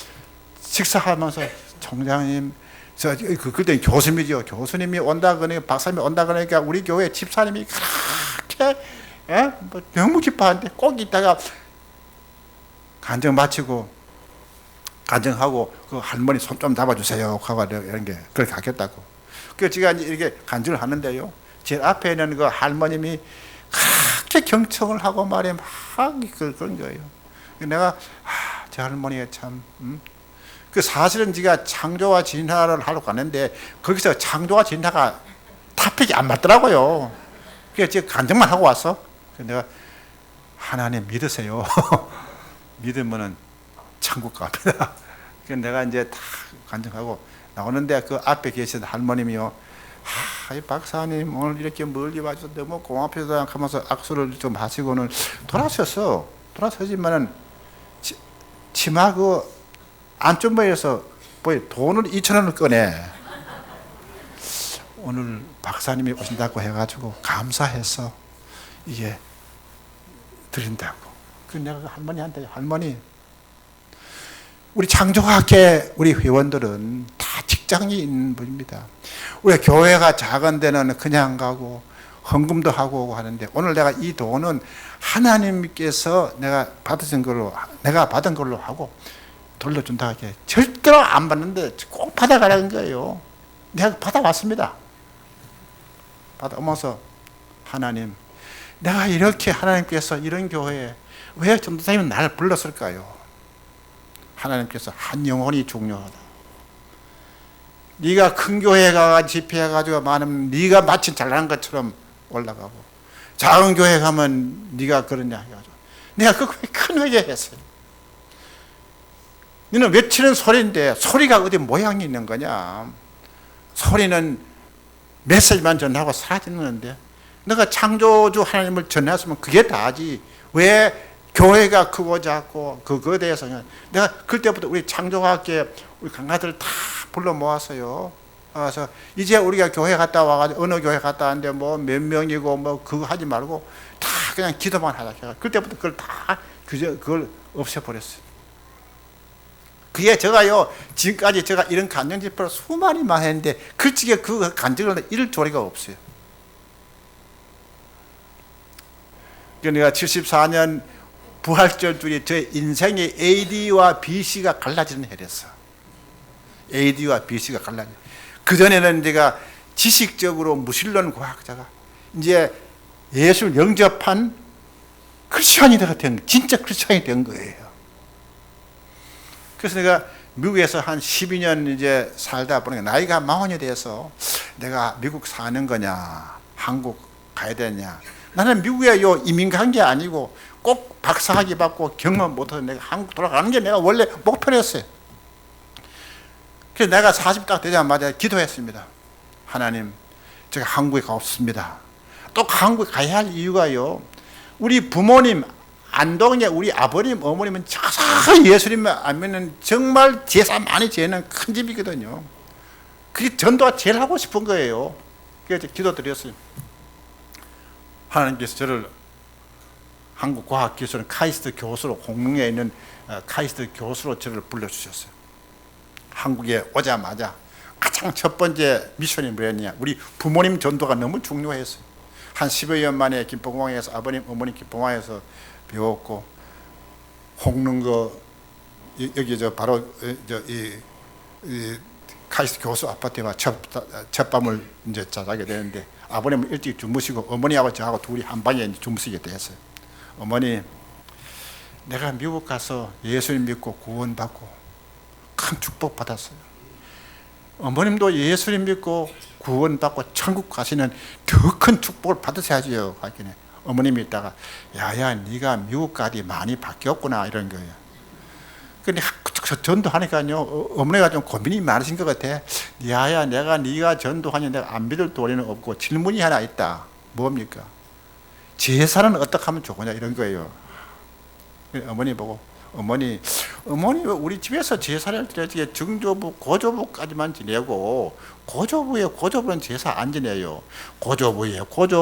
A: 식사하면서 총장님, 그때 교수님이죠. 교수님이 온다 그러니까 박사님이 온다 그러니까 우리 교회 집사님이 그렇게 뭐 너무 기뻐하는데 꼭 이따가 간증 마치고 간증하고 그 할머니 손 좀 잡아주세요 하고 이런 게 그렇게 하겠다고. 그래서 제가 이렇게 간증을 하는데요, 제 앞에 있는 그 할머님이 그렇게 경청을 하고 말이야 막 그런 거예요. 내가 제 할머니가 참 그 사실은 제가 창조와 진화를 하러 가는데 거기서 창조와 진화가 타픽이 안 맞더라고요. 그래서 제가 간증만 하고 왔어. 그래서 내가 하나님 믿으세요. 믿으면은 천국 갑니다. 그래서 내가 이제 다 간증하고 나오는데 그 앞에 계신 할머님이요, 이 박사님 오늘 이렇게 멀리 와줘서 너무 고맙습니다 하면서 악수를 좀 하시고는 돌아섰어. 돌아서지만은 치마 그 안쪽머리에서 돈을 2,000원을 꺼내. 오늘 박사님이 오신다고 해가지고 감사해서 이게 드린다고. 그 내가 할머니한테, 할머니, 우리 창조학회 우리 회원들은 다 직장이 있는 분입니다. 우리 교회가 작은 데는 그냥 가고 헌금도 하고 오고 하는데 오늘 내가 이 돈은 하나님께서 내가 받은 걸로 하고 돌려준다 하게 절대로 안 받는데 꼭 받아가라는 거예요. 내가 받아왔습니다. 받아오면서 하나님, 내가 이렇게 하나님께서 이런 교회에 왜 전도사님은 나를 불렀을까요? 하나님께서 한 영혼이 중요하다. 네가 큰 교회 가서 집회해가지고 많으면 네가 마치 잘난 것처럼 올라가고 작은 교회 가면 네가 그러냐 해가지고 내가 그 큰 회개했어요. 너는 외치는 소리인데 소리가 어디 모양이 있는 거냐? 소리는 메시지만 전하고 사라지는데 너가 창조주 하나님을 전했으면 그게 다지. 왜 교회가 크고 작고 그거에 대해서 내가 그때부터 우리 창조학계 우리 강가들 다 불러 모았어요. 그래서 이제 우리가 교회 갔다 와가지고 어느 교회 갔다 왔는데 뭐 몇 명이고 뭐 그거 하지 말고 다 그냥 기도만 하자. 그때부터 그걸 다 그걸 없애버렸어요. 그게 제가요 지금까지 제가 이런 간증 집회를 수많이만 했는데 글찍이 그 간증을 잃을 조리가 없어요. 그러니까 74년 부활절 주일이 제 인생의 AD와 BC가 갈라지는 해였어. AD와 BC가 갈라져. 그전에는 제가 지식적으로 무신론 과학자가 이제 예수를 영접한 크리스천이 된, 진짜 크리스천이 된 거예요. 그래서 내가 미국에서 한 12년 이제 살다 보니까 나이가 40이 돼서 내가 미국 사는 거냐, 한국 가야 되냐. 나는 미국에 이민 간 게 아니고 꼭 박사학위 받고 경험 못해서 내가 한국 돌아가는 게 내가 원래 목표였어요. 그래서 내가 40 딱 되자마자 기도했습니다. 하나님, 제가 한국에 가고 싶습니다. 또 한국에 가야 할 이유가요, 우리 부모님, 안동에 우리 아버님, 어머님은 저서 예수님을 알면은 정말 제사 많이 지내는 큰 집이거든요. 그게 전도가 제일 하고 싶은 거예요. 그래서 기도 드렸어요. 하나님께서 저를 한국과학기술원 카이스트 교수로, 홍릉에 있는 카이스트 교수로 저를 불러주셨어요. 한국에 오자마자 가장 첫 번째 미션이 뭐였냐, 우리 부모님 전도가 너무 중요했어요. 한 10여 년 만에 김포공항에서 아버님, 어머니 김포공항에서 배웠고, 홍릉거 여기 바로 이 카이스트 교수 아파트에 첫 밤을 이제 자게 되는데 아버님은 일찍 주무시고 어머니하고 저하고 둘이 한 방에 주무시게 됐어요. 어머니, 내가 미국 가서 예수님 믿고 구원받고 큰 축복 받았어요. 어머님도 예수님 믿고 구원받고 천국 가시는 더 큰 축복을 받으셔야지요. 하긴 어머님이 있다가 야야 네가 미국 가디 많이 바뀌었구나 이런 거예요. 근데 전도하니까요 어머니가 좀 고민이 많으신 것 같아. 야야 네가 전도하니 내가 안 믿을 도리는 없고 질문이 하나 있다. 뭡니까? 제사는 어떻게 하면 좋으냐 이런 거예요. 어머니 보고 어머니 우리 집에서 제사를 드려야지 증조부 고조부까지만 지내고 고조부는 제사 안 지내요. 고조부가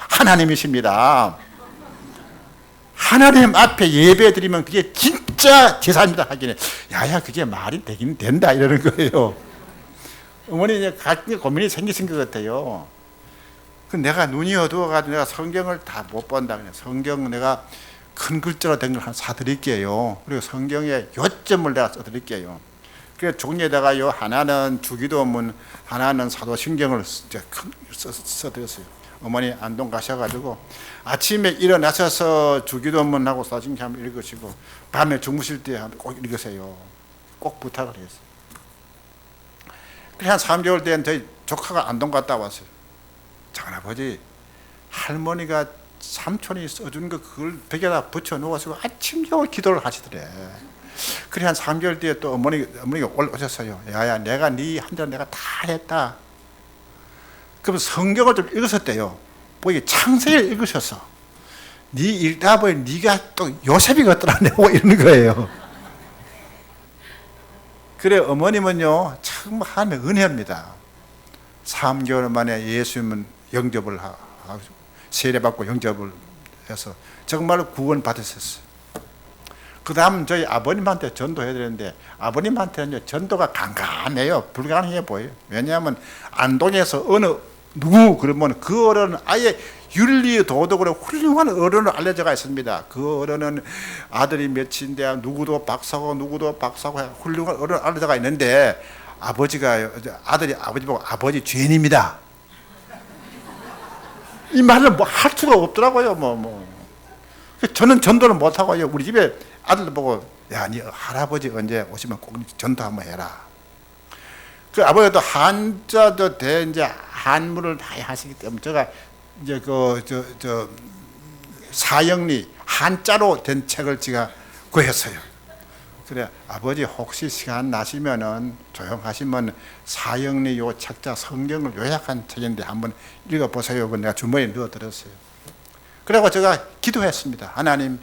A: 하나님이십니다. 하나님 앞에 예배 드리면 그게 진짜 제사입니다 하기는 야야 그게 말이 되긴 된다 이러는 거예요. 어머니 이제 같은 고민이 생기신 것 같아요. 내가 눈이 어두워가지고 내가 성경을 다 못 본다. 그냥 성경 내가 큰 글자로 된 걸 하나 사드릴게요. 그리고 성경의 요점을 내가 써드릴게요. 그래서 종이에다가요 하나는 주기도문, 하나는 사도신경을 써드렸어요. 어머니 안동 가셔가지고 아침에 일어나셔서 주기도문하고 사도신경 한번 읽으시고 밤에 주무실 때 꼭 읽으세요. 꼭 부탁을 했어요. 그래 한 3개월 된 저희 조카가 안동 갔다 왔어요. 장아버지 할머니가 삼촌이 써준 거 그걸 벽에다 붙여 놓아서 아침 겨울 기도를 하시더래. 그래 한 3개월 뒤에 또 어머니가 오셨어요. 야야 내가 네 한대로 내가 다 했다. 그럼 성경을 좀 읽으셨대요. 보기 창세기를 읽으셔서 네 읽다 보니 네가 또 요셉이 같더라 내고 이러는 거예요. 그래 어머님은요 정말 하나님의 은혜입니다. 3개월 만에 예수님은 영접을 하고 세례받고 영접을 해서 정말 구원 받으셨어요. 그 다음 저희 아버님한테 전도해야 되는데 아버님한테는 전도가 간간해요. 불가능해 보여요. 왜냐하면 안동에서 어느 누구 그러면 그 어른은 아예 윤리 도덕으로 훌륭한 어른으로 알려져가 있습니다. 그 어른은 아들이 몇인데 누구도 박사고 훌륭한 어른으로 알려져가 있는데 아들이 아버지 보고 아버지 죄인입니다. 이 말을 뭐 할 수가 없더라고요. 저는 전도를 못 하고요. 우리 집에 아들 보고 야, 네 할아버지 언제 오시면 꼭 전도 한번 해라. 그 아버지도 한자도 대 이제 한문을 다 하시기 때문에 제가 이제 사형리 한자로 된 책을 제가 구했어요. 그래 아버지 혹시 시간 나시면은 조용하시면 사형리 요 책자 성경을 요약한 책인데 한번 읽어보세요. 그 내가 주머니에 넣어드렸어요. 그리고 제가 기도했습니다. 하나님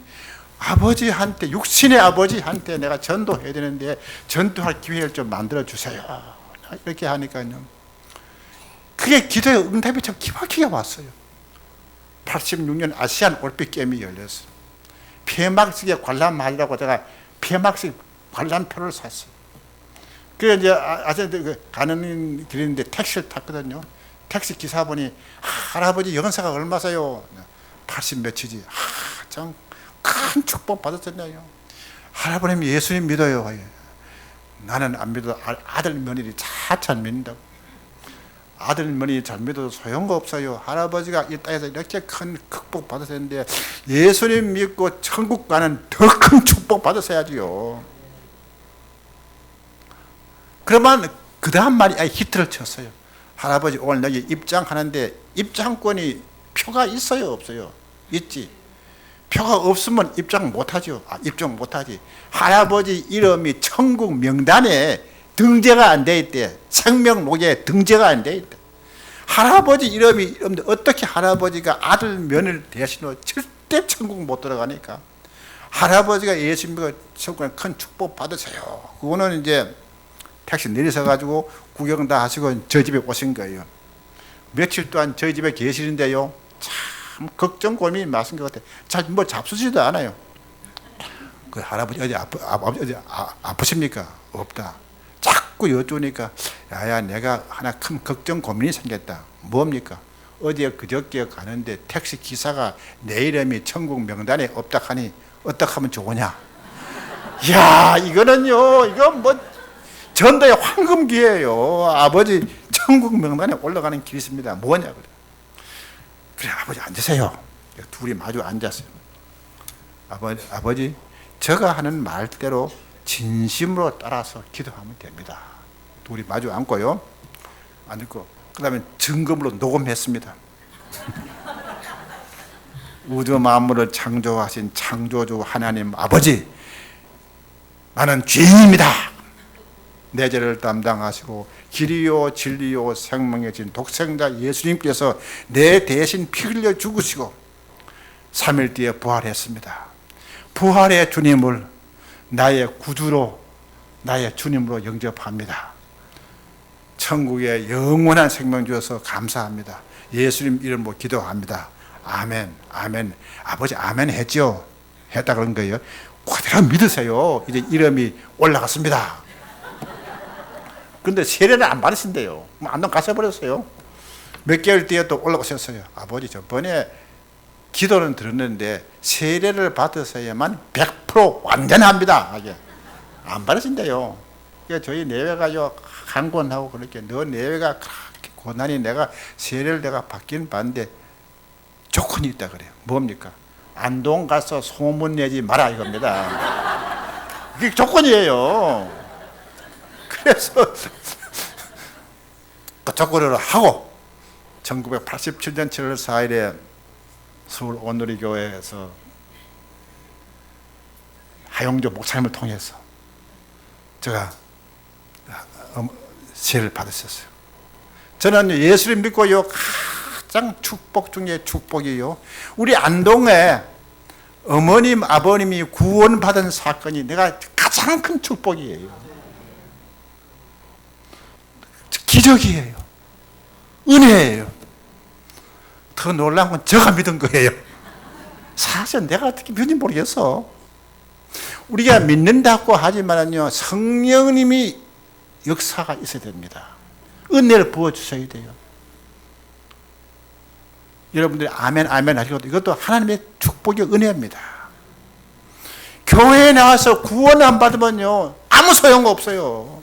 A: 아버지한테 육신의 아버지한테 내가 전도해야 되는데 전도할 기회를 좀 만들어 주세요. 이렇게 하니까요 그게 기도의 응답이 참 기막히게 왔어요. 86년 아시안 올림픽 게임이 열렸어요. 폐막식에 관람하려고 제가 폐막식 관람표를 샀어요. 그래 이제 아시안 가는 길인데 택시를 탔거든요. 택시 기사분이 할아버지 연세가 얼마세요? 80 몇이지. 참 큰 축복 받았잖아요. 할아버님 예수님 믿어요. 나는 안 믿어도 아들 며느리 잘 믿는다고. 아들 며느리 잘 믿어도 소용가 없어요. 할아버지가 이 땅에서 이렇게 큰 축복 받으셨는데 예수님 믿고 천국 가는 더 큰 축복 받으셔야지요. 그러면 그 다음 말이 히트를 쳤어요. 할아버지 오늘 여기 입장하는데 입장권이 표가 있어요 없어요? 있지. 표가 없으면 입장 못하죠. 입장 못하지. 할아버지 이름이 천국 명단에 등재가 안 돼 있대. 생명록에 등재가 안 돼 있대. 할아버지 이름이 어떻게 할아버지가 아들 며느리 대신으로 절대 천국 못 들어가니까 할아버지가 예수 믿고 천국에 큰 축복 받으세요. 그거는 이제 택시 내리셔 가지고 구경 다 하시고 저희 집에 오신 거예요. 며칠 동안 저희 집에 계시는데요 참 걱정 고민이 많으신 것 같아요. 잘 뭐 잡수지도 않아요. 그 할아버지 어디 아프십니까? 없다. 자꾸 여쭈니까 야야 내가 하나 큰 걱정 고민이 생겼다. 뭡니까? 어디에 그저께 가는데 택시 기사가 내 이름이 천국 명단에 없다 하니 어떻게 하면 좋으냐? 이야 이거는요 이거 뭐 전도의 황금 기회예요. 아버지 천국 명단에 올라가는 길이 있습니다. 뭐냐 그래. 그래 아버지 앉으세요. 둘이 마주 앉았어요. 아버지 제가 하는 말대로 진심으로 따라서 기도하면 됩니다. 둘이 마주 앉고요. 앉고 그 다음에 증거물로 녹음했습니다. 우주 만물을 창조하신 창조주 하나님 아버지, 나는 죄인입니다. 내 죄를 담당하시고 길이요 진리요 생명의 진 독생자 예수님께서 내 대신 피 흘려 죽으시고 3일 뒤에 부활했습니다. 부활의 주님을 나의 구주로, 나의 주님으로 영접합니다. 천국에 영원한 생명 주셔서 감사합니다. 예수님 이름으로 기도합니다. 아멘, 아멘. 아버지 아멘 했죠? 했다 그런 거예요. 그대로 믿으세요. 이제 이름이 올라갔습니다. 근데 세례는 안 받으신대요. 안동 가셔버렸어요. 몇 개월 뒤에 또 올라오셨어요. 아버지 저번에 기도는 들었는데 세례를 받으셔야만 100% 완전합니다. 안 받으신대요. 저희 내외가요 강권하고 그렇게 너 내외가 그렇게 고난이 내가 세례를 내가 받긴 받는데 조건이 있다 그래요. 뭡니까? 안동 가서 소문 내지 마라 이겁니다. 그게 조건이에요. 그래서 그 조건을 하고 1987년 7월 4일에 서울 온누리 교회에서 하용조 목사님을 통해서 제가 세례를 받으셨어요. 저는 예수를 믿고요 가장 축복 중에 축복이요. 우리 안동에 어머님 아버님이 구원받은 사건이 내가 가장 큰 축복이에요. 기적이에요. 은혜예요. 더 놀라운 건 제가 믿은 거예요. 사실 내가 어떻게 믿는지 모르겠어. 우리가 믿는다고 하지만요 성령님이 역사가 있어야 됩니다. 은혜를 부어주셔야 돼요. 여러분들이 아멘 아멘 하시거든. 이것도 하나님의 축복의 은혜입니다. 교회에 나와서 구원 안 받으면요 아무 소용 없어요.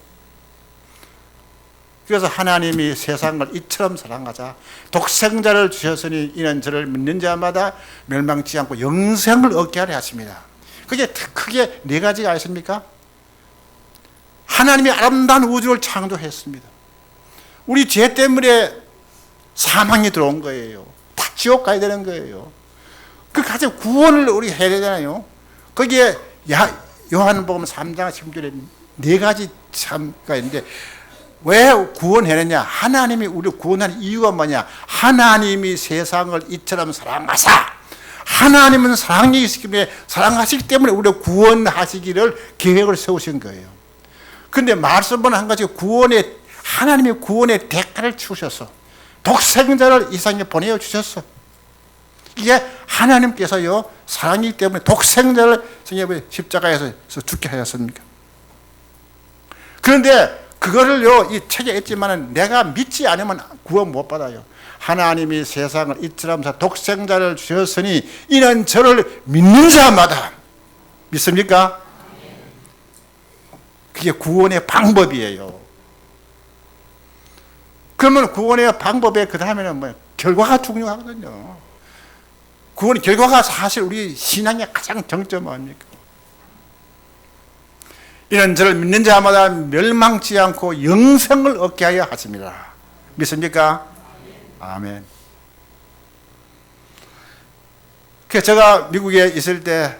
A: 그래서 하나님이 세상을 이처럼 사랑하자 독생자를 주셨으니 이는 저를 믿는 자마다 멸망치 않고 영생을 얻게 하려 하십니다. 그게 크게 네 가지가 있습니까? 하나님이 아름다운 우주를 창조했습니다. 우리 죄 때문에 사망이 들어온 거예요. 다 지옥 가야 되는 거예요. 그 가지고 구원을 우리 해야 되잖아요. 거기에 요한복음 3장 10절에 네 가지 참가 있는데 왜 구원해냈냐? 하나님이 우리를 구원한 이유가 뭐냐? 하나님이 세상을 이처럼 사랑하사 하나님은 사랑이시기 때문에 사랑하시기 때문에 우리를 구원하시기를 계획을 세우신 거예요. 그런데 말씀은 한 가지 하나님의 구원의 대가를 치우셔서 독생자를 이 세상에 보내어 주셨어. 이게 하나님께서요 사랑이기 때문에 독생자를 십자가에서 죽게 하셨습니까? 그런데 그거를요 이 책에 있지만은 내가 믿지 않으면 구원 못 받아요. 하나님이 세상을 이처럼 독생자를 주셨으니 이는 저를 믿는 자마다 믿습니까? 그게 구원의 방법이에요. 그러면 구원의 방법에 그 다음에는 뭐 결과가 중요하거든요. 구원의 결과가 사실 우리 신앙의 가장 정점 아닙니까? 이는 저를 믿는 자마다 멸망치 않고 영생을 얻게 하여 하십니다. 믿습니까? 아멘. 그래서 제가 미국에 있을 때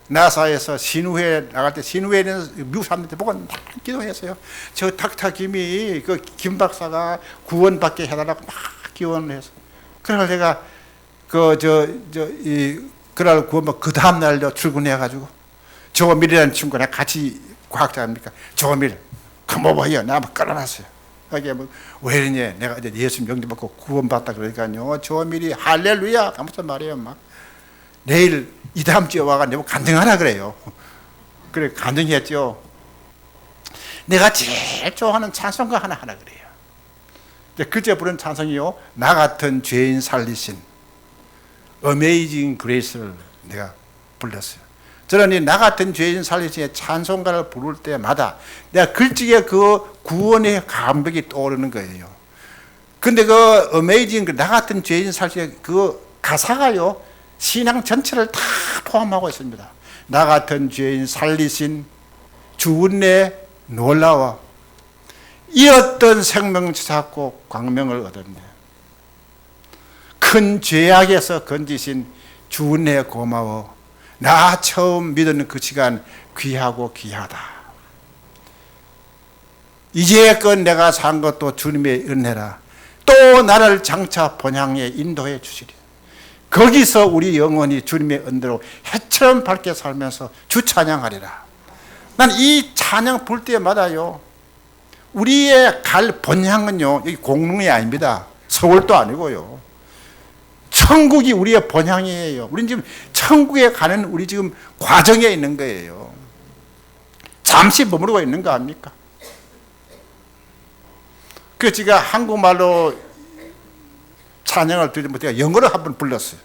A: 나사에서 신우회 나갈 때 신우회는 미국 사람들 보고 막 기도했어요. 저 닥터 김이 그 김 박사가 구원받게 해달라고 막 기원을 했어. 그래서 제가 그날 구원받 그 다음 날도 출근해가지고 조밀이라는 친구랑 같이 과학자입니까? 조밀 그뭐예요? 나 막 깔아놨어요. 이게 왜 이러냐? 내가 이제 예수 영접받고 구원받다 그러니까요. 조밀이 할렐루야 하면서 말이에요. 막 내일 이 다음 주에 와가 내가 간증하라 그래요. 그래 간증했죠. 내가 제일 좋아하는 찬송가 하나 하라 그래요. 그제 부른 찬송이요. 나 같은 죄인 살리신 어메이징 그레이스를 내가 불렀어요. 저는 이 나 같은 죄인 살리신 찬송가를 부를 때마다 내가 글찍이 그 구원의 감격이 떠오르는 거예요. 근데 그 어메이징 나 같은 죄인 살수 그 가사가요 신앙 전체를 다 포함하고 있습니다. 나 같은 죄인 살리신 주 은혜 놀라워 잃었던 생명 찾고 광명을 얻었네. 큰 죄악에서 건지신 주 은혜 고마워. 나 처음 믿는 그 시간 귀하고 귀하다. 이제껏 내가 산 것도 주님의 은혜라. 또 나를 장차 본향에 인도해 주시리. 거기서 우리 영혼이 주님의 은혜로 해처럼 밝게 살면서 주 찬양하리라. 난 이 찬양 부를 때마다요, 우리의 갈 본향은요, 여기 공릉이 아닙니다. 서울도 아니고요. 천국이 우리의 본향이에요. 우리는 지금 천국에 가는 우리 지금 과정에 있는 거예요. 잠시 머무르고 있는 거 아닙니까? 그래서 제가 한국말로 찬양을 드리지 못해 영어로 한번 불렀어요.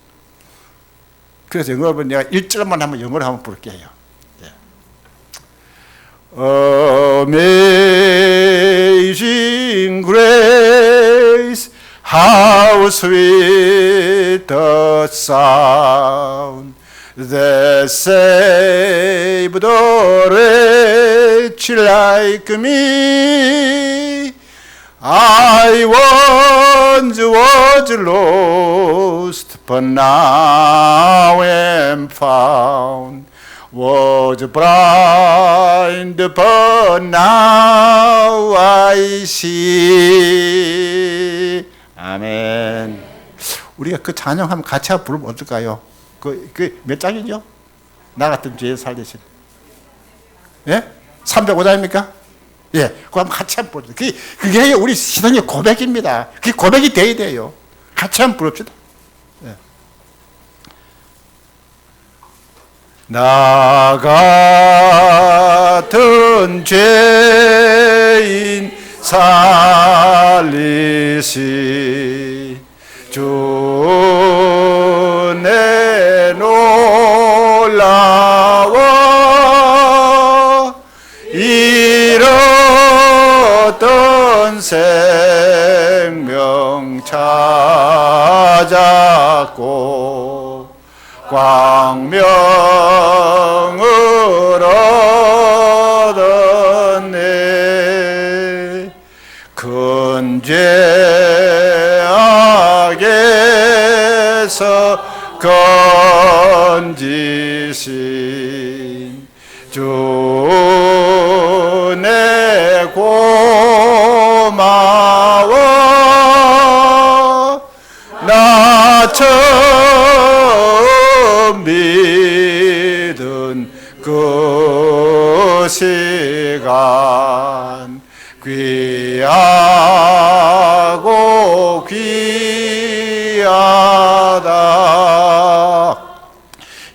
A: 그래서 영어로 내가 1절만 한번 영어로 한번 부를게요. Amazing grace, how sweet the sound that saved a wretch like me. I once was lost, but now am found. Was blind, but now I see. 아멘. 우리가 그 찬양하면 같이 한번 부르면 어떨까요? 그 몇 장이죠? 나 같은 죄에 살리신. 예? 305장입니까? 예, 그거 한번 같이 한번 부르죠. 그게 우리 신앙의 고백입니다. 그게 고백이 돼야 돼요. 같이 한번 부릅시다. 예. 나 같은 죄인 살리시 주 내 놀라워 잃었던 생명 찾았고 광명을 얻었네. 큰 죄악에서 건지신 주 내 고마워. 나 처음 믿은 그 시간 귀하고 귀하다.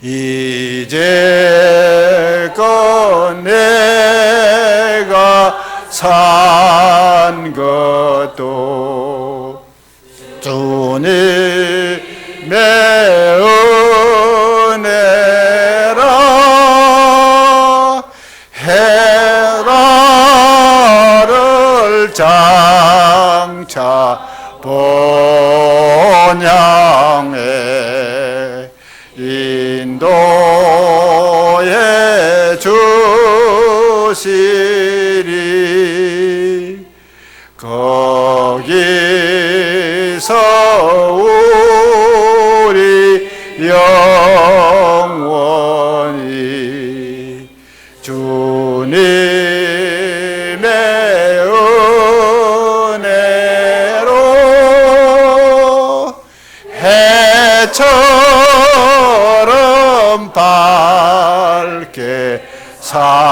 A: 이제껏 내가 산 것도 주님의 은혜라. 헤라를 장차 본향에 인도해 주시리. 거기서 우리 영원히 주님의 은혜로 해처럼 밝게 살면서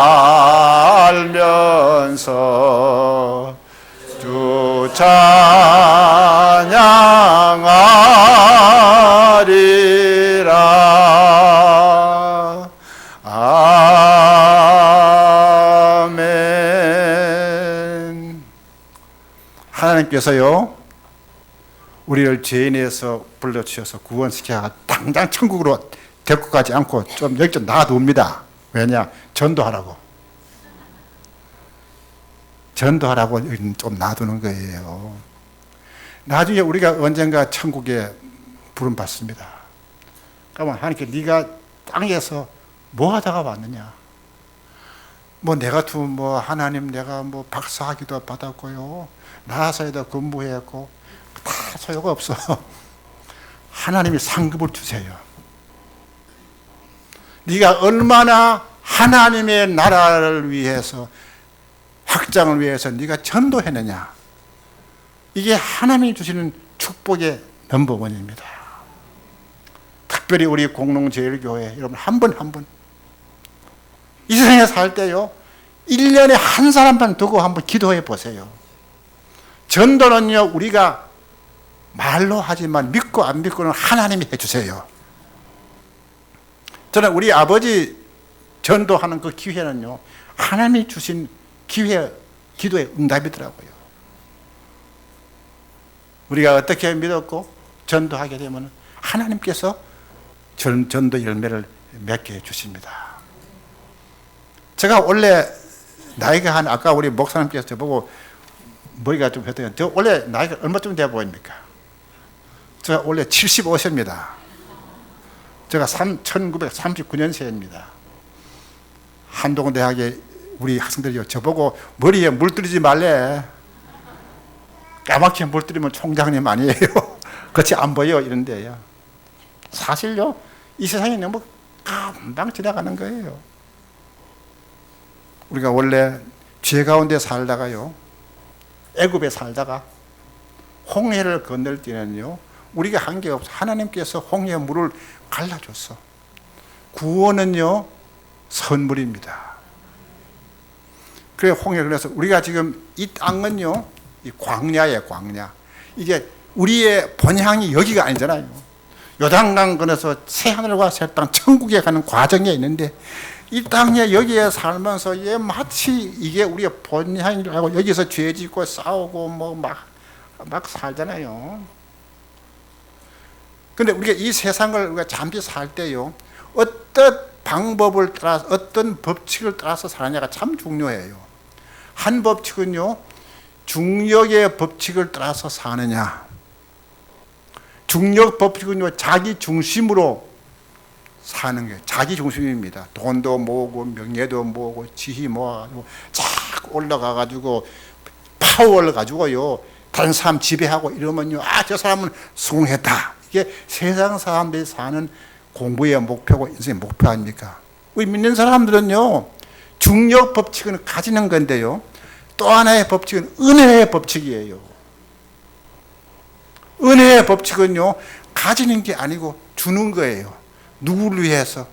A: 주 찬양하리라. 아멘. 하나님께서요, 우리를 죄인에서 불러주셔서 구원시켜 당장 천국으로 데리고 가지 않고 좀 여기 좀 놔둡니다. 왜냐? 전도하라고 좀 놔두는 거예요. 나중에 우리가 언젠가 천국에 부름받습니다. 그러면 하나님께 네가 땅에서 뭐 하다가 왔느냐? 뭐 내 같으면 뭐 하나님 내가 뭐 박사학위도 받았고요, 나사에도 근무했고 다 소용없어. 하나님이 상급을 주세요. 네가 얼마나 하나님의 나라를 위해서, 확장을 위해서 네가 전도했느냐. 이게 하나님이 주시는 축복의 넘버원입니다. 특별히 우리 공농제일교회 여러분 한 분 한 분 이 세상에 살 때요 1년에 한 사람만 두고 한번 기도해 보세요. 전도는요 우리가 말로 하지만 믿고 안 믿고는 하나님이 해주세요. 저는 우리 아버지 전도하는 그 기회는요 하나님이 주신 기회, 기도의 응답이더라고요. 우리가 어떻게 믿었고 전도하게 되면 하나님께서 전도 열매를 맺게 해주십니다. 제가 원래 나이가 아까 우리 목사님께서 저보고 머리가 좀 했더니 저 원래 나이가 얼마쯤 돼 보입니까? 제가 원래 75세입니다. 제가 1939년생입니다. 한동대학에 우리 학생들이요 저보고 머리에 물 들이지 말래. 까맣게 물 들이면 총장님 아니에요. 그렇지 안 보여 이런데요. 사실요 이 세상이 너무 금방 지나가는 거예요. 우리가 원래 죄 가운데 살다가요 애굽에 살다가 홍해를 건널 때는요 우리가 한 게 없어. 하나님께서 홍해 물을 갈라줬어. 구원은요 선물입니다. 그래 홍해를 그래서 우리가 지금 이 땅은요 이 광야예요. 광야. 이게 우리의 본향이 여기가 아니잖아요. 요단강 건너서 새하늘과 새 땅 천국에 가는 과정에 있는데 이 땅에 여기에 살면서 얘 마치 이게 우리의 본향이라고 여기서 죄 짓고 싸우고 뭐 막 살잖아요. 근데 우리가 이 세상을 우리가 잠시 살 때요 어떤 방법을 따라서 어떤 법칙을 따라서 사느냐가 참 중요해요. 한 법칙은요 중력의 법칙을 따라서 사느냐. 중력 법칙은요 자기 중심으로 사는 게 자기 중심입니다. 돈도 모으고 명예도 모으고 지위 모아가지고 자꾸 올라가가지고 파워를 가지고요 다른 사람 지배하고 이러면요 저 사람은 성공했다. 이게 세상 사람들이 사는 공부의 목표고 인생의 목표 아닙니까? 우리 믿는 사람들은요 중력 법칙은 가지는 건데요 또 하나의 법칙은 은혜의 법칙이에요. 은혜의 법칙은요 가지는 게 아니고 주는 거예요. 누구를 위해서?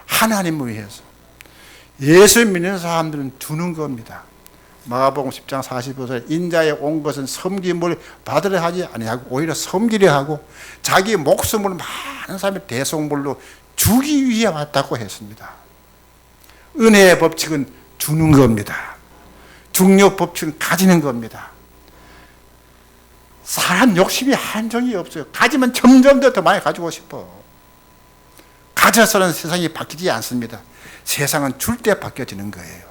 A: 하나님을 위해서. 예수 믿는 사람들은 주는 겁니다. 마가복음 10장 45절 인자에 온 것은 섬김을 받으려 하지 아니하고 오히려 섬기려 하고 자기 목숨을 많은 사람의 대속물로 주기 위해 왔다고 했습니다. 은혜의 법칙은 주는 겁니다. 중력 법칙은 가지는 겁니다. 사람 욕심이 한정이 없어요. 가지면 점점 더 많이 가지고 싶어. 가져서는 세상이 바뀌지 않습니다. 세상은 줄 때 바뀌어지는 거예요.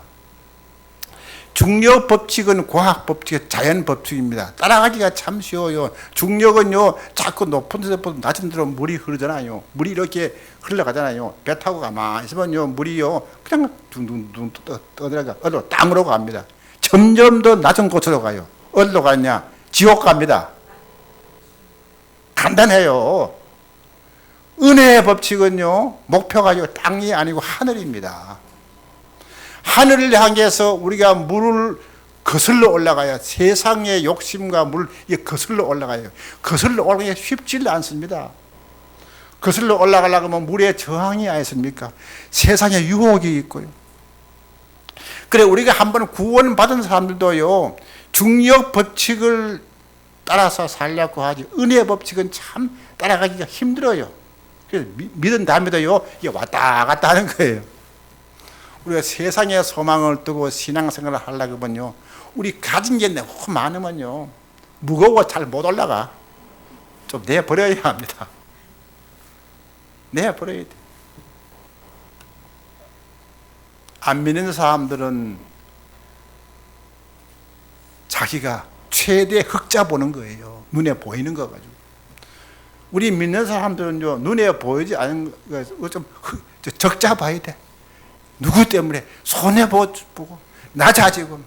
A: 중력 법칙은 과학 법칙, 자연 법칙입니다. 따라가기가 참 쉬워요. 중력은요, 자꾸 높은 데서부터 낮은 데로 물이 흐르잖아요. 물이 이렇게 흘러가잖아요. 배 타고 가만히 있으면요, 물이요, 그냥 둥둥둥 떠들어가, 어디로? 땅으로 갑니다. 점점 더 낮은 곳으로 가요. 어디로 가냐? 지옥 갑니다. 간단해요. 은혜의 법칙은요, 목표가 땅이 아니고 하늘입니다. 하늘을 향해서 우리가 물을 거슬러 올라가야 세상의 욕심과 물 거슬러 올라가요. 거슬러 올라가기 쉽지 않습니다. 거슬러 올라가려고 하면 물에 저항이 아니습니까? 세상에 유혹이 있고요. 그래 우리가 한번 구원받은 사람들도요 중력 법칙을 따라서 살려고 하지 은혜의 법칙은 참 따라가기가 힘들어요. 그래서 믿은 다음에도요 이게 왔다 갔다 하는 거예요. 우리가 세상에 소망을 두고 신앙생활을 하려고 하면요 우리 가진 게 너무 많으면요 무거워 잘 못 올라가. 좀 내버려야 합니다. 내버려야 돼. 안 믿는 사람들은 자기가 최대 흑자 보는 거예요. 눈에 보이는 거 가지고. 우리 믿는 사람들은요, 눈에 보이지 않는 거 좀 적자 봐야 돼. 누구 때문에? 손해보고 낮아지고,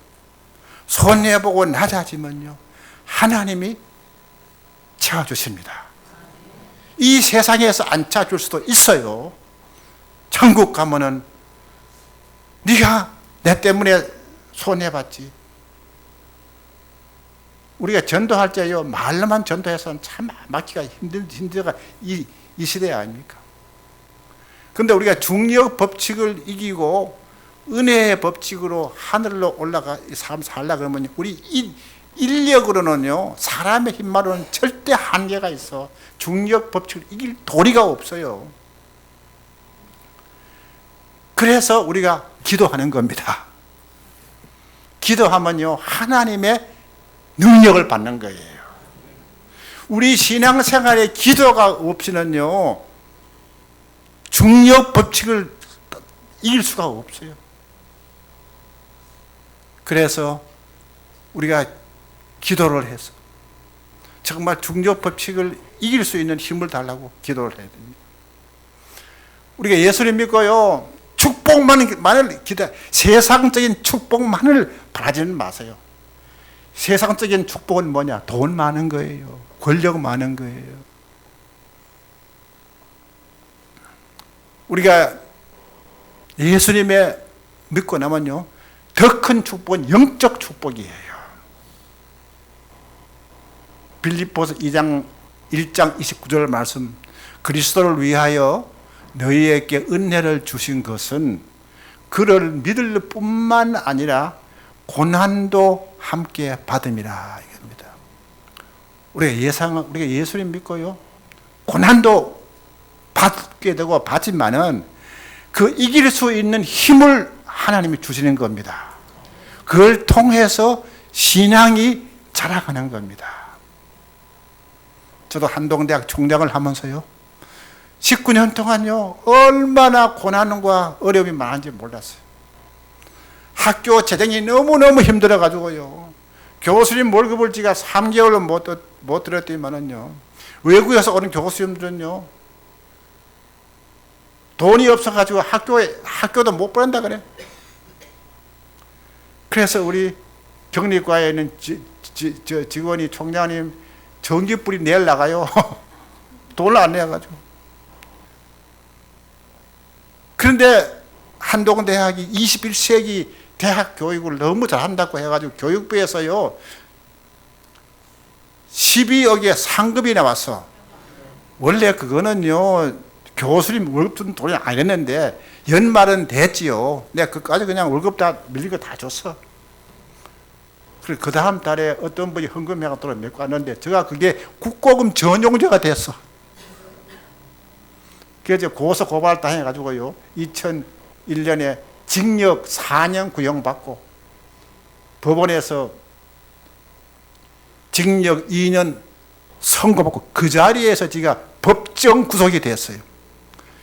A: 손해보고 낮아지면요, 하나님이 채워주십니다. 이 세상에서 안 채워줄 수도 있어요. 천국 가면은 네가 내 때문에 손해봤지. 우리가 전도할 때요, 말로만 전도해서는 참 막기가 힘들가 이 시대 아닙니까? 근데 우리가 중력 법칙을 이기고 은혜의 법칙으로 하늘로 올라가 삶 살라 그러면 우리 인력으로는요, 사람의 힘만으로는 절대 한계가 있어. 중력 법칙을 이길 도리가 없어요. 그래서 우리가 기도하는 겁니다. 기도하면요, 하나님의 능력을 받는 거예요. 우리 신앙생활에 기도가 없이는요, 중력 법칙을 이길 수가 없어요. 그래서 우리가 기도를 해서 정말 중력 법칙을 이길 수 있는 힘을 달라고 기도를 해야 됩니다. 우리가 예수님 믿고요, 축복만을 기대, 세상적인 축복만을 바라지는 마세요. 세상적인 축복은 뭐냐? 돈 많은 거예요. 권력 많은 거예요. 우리가 예수님의 믿고 나면요, 더 큰 축복은 영적 축복이에요. 빌립보서 2장 1장 29절 말씀, 그리스도를 위하여 너희에게 은혜를 주신 것은 그를 믿을 뿐만 아니라 고난도 함께 받음이라 이겁니다. 우리가 예수님 믿고요, 고난도 받게 되고 받지만은 그 이길 수 있는 힘을 하나님이 주시는 겁니다. 그걸 통해서 신앙이 자라가는 겁니다. 저도 한동대학 총장을 하면서요, 19년 동안요, 얼마나 고난과 어려움이 많은지 몰랐어요. 학교 재정이 너무너무 힘들어가지고요, 교수님 월급을 제가 3개월로 못 들었더니만은요, 외국에서 오는 교수님들은요, 돈이 없어가지고 학교도 못 보낸다 그래. 그래서 우리 격리과에 있는 직원이 총장님 전기불이 내일 나가요. 돈을 안 내가지고. 그런데 한동대학이 21세기 대학 교육을 너무 잘한다고 해가지고 교육부에서요, 12억의 상급이 나왔어. 원래 그거는요, 교수님 월급 준 돈이 아니었는데 연말은 됐지요. 내가 그까지 그냥 월급 다 밀리고 다 줬어. 그리고 그 다음 달에 어떤 분이 헌금해가 또 메고 왔는데 제가 그게 국고금 전용자가 됐어. 그래서 고소 고발 당해가지고요, 2001년에 징역 4년 구형받고 법원에서 징역 2년 선고받고 그 자리에서 제가 법정 구속이 됐어요.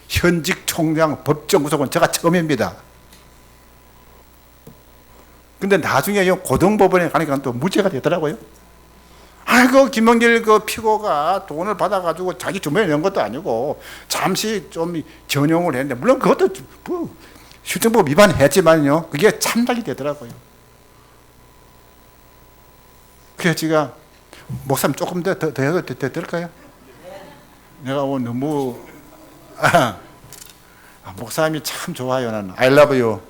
A: 현직 총장 법정 구속은 제가 처음입니다. 근데 나중에 고등법원에 가니까 또 무죄가 되더라고요. 아이고, 김영길 그 피고가 돈을 받아가지고 자기 주머니에 넣은 것도 아니고 잠시 좀 전용을 했는데, 물론 그것도 뭐 실정법 위반했지만요, 그게 참작이 되더라고요. 그래서 제가 목사님 조금 더 해도 될까요? 내가 오늘 너무 목사님이 참 좋아요. 나는 I love you.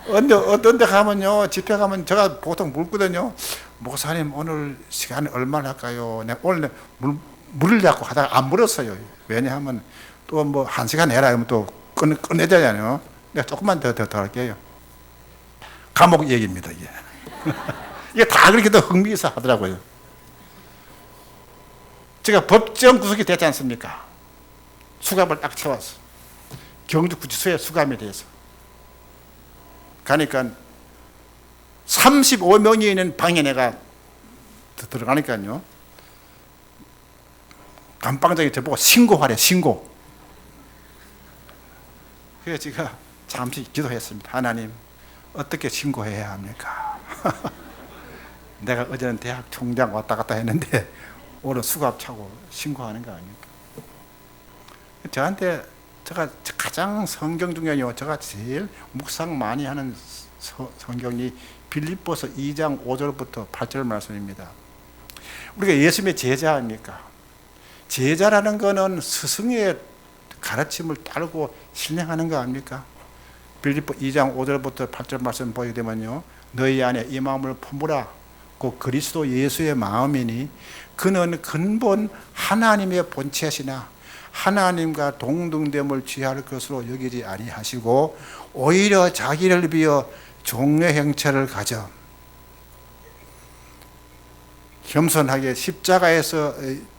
A: 어떤 데 가면요, 집회 가면 제가 보통 묻거든요. 목사님 오늘 시간이 얼마나 할까요? 내가 오늘 물을 잡고 하다가 안 물었어요. 왜냐하면 또 뭐 1시간 해라 하면 또 끝내잖아요. 내가 조금만 더 할게요. 감옥 얘기입니다, 이게. 이게 다 그렇게 더 흥미있어 하더라고요. 제가 법정 구속이 됐지 않습니까? 수감을 딱 채웠어. 경주구치소에 수감이 돼서. 가니까 35명이 있는 방에 내가 들어가니까요, 감방장이 저보고 신고하래, 신고. 그래서 제가 잠시 기도했습니다. 하나님, 어떻게 신고해야 합니까? 내가 어제는 대학 총장 왔다 갔다 했는데 오늘 수갑 차고 신고하는 거 아닙니까? 저한테 제가 가장 성경 중에요, 제가 제일 묵상 많이 하는 성경이 빌립보서 2장 5절부터 8절 말씀입니다. 우리가 예수님의 제자 아닙니까? 제자라는 거는 스승의 가르침을 따르고 실행하는 거 아닙니까? 빌립보 2장 5절부터 8절 말씀 보게 되면요, 너희 안에 이 마음을 품으라. 그 그리스도 예수의 마음이니 그는 근본 하나님의 본체시나 하나님과 동등됨을 취할 것으로 여기지 아니하시고 오히려 자기를 비어 종의 형체를 가져 겸손하게 십자가에서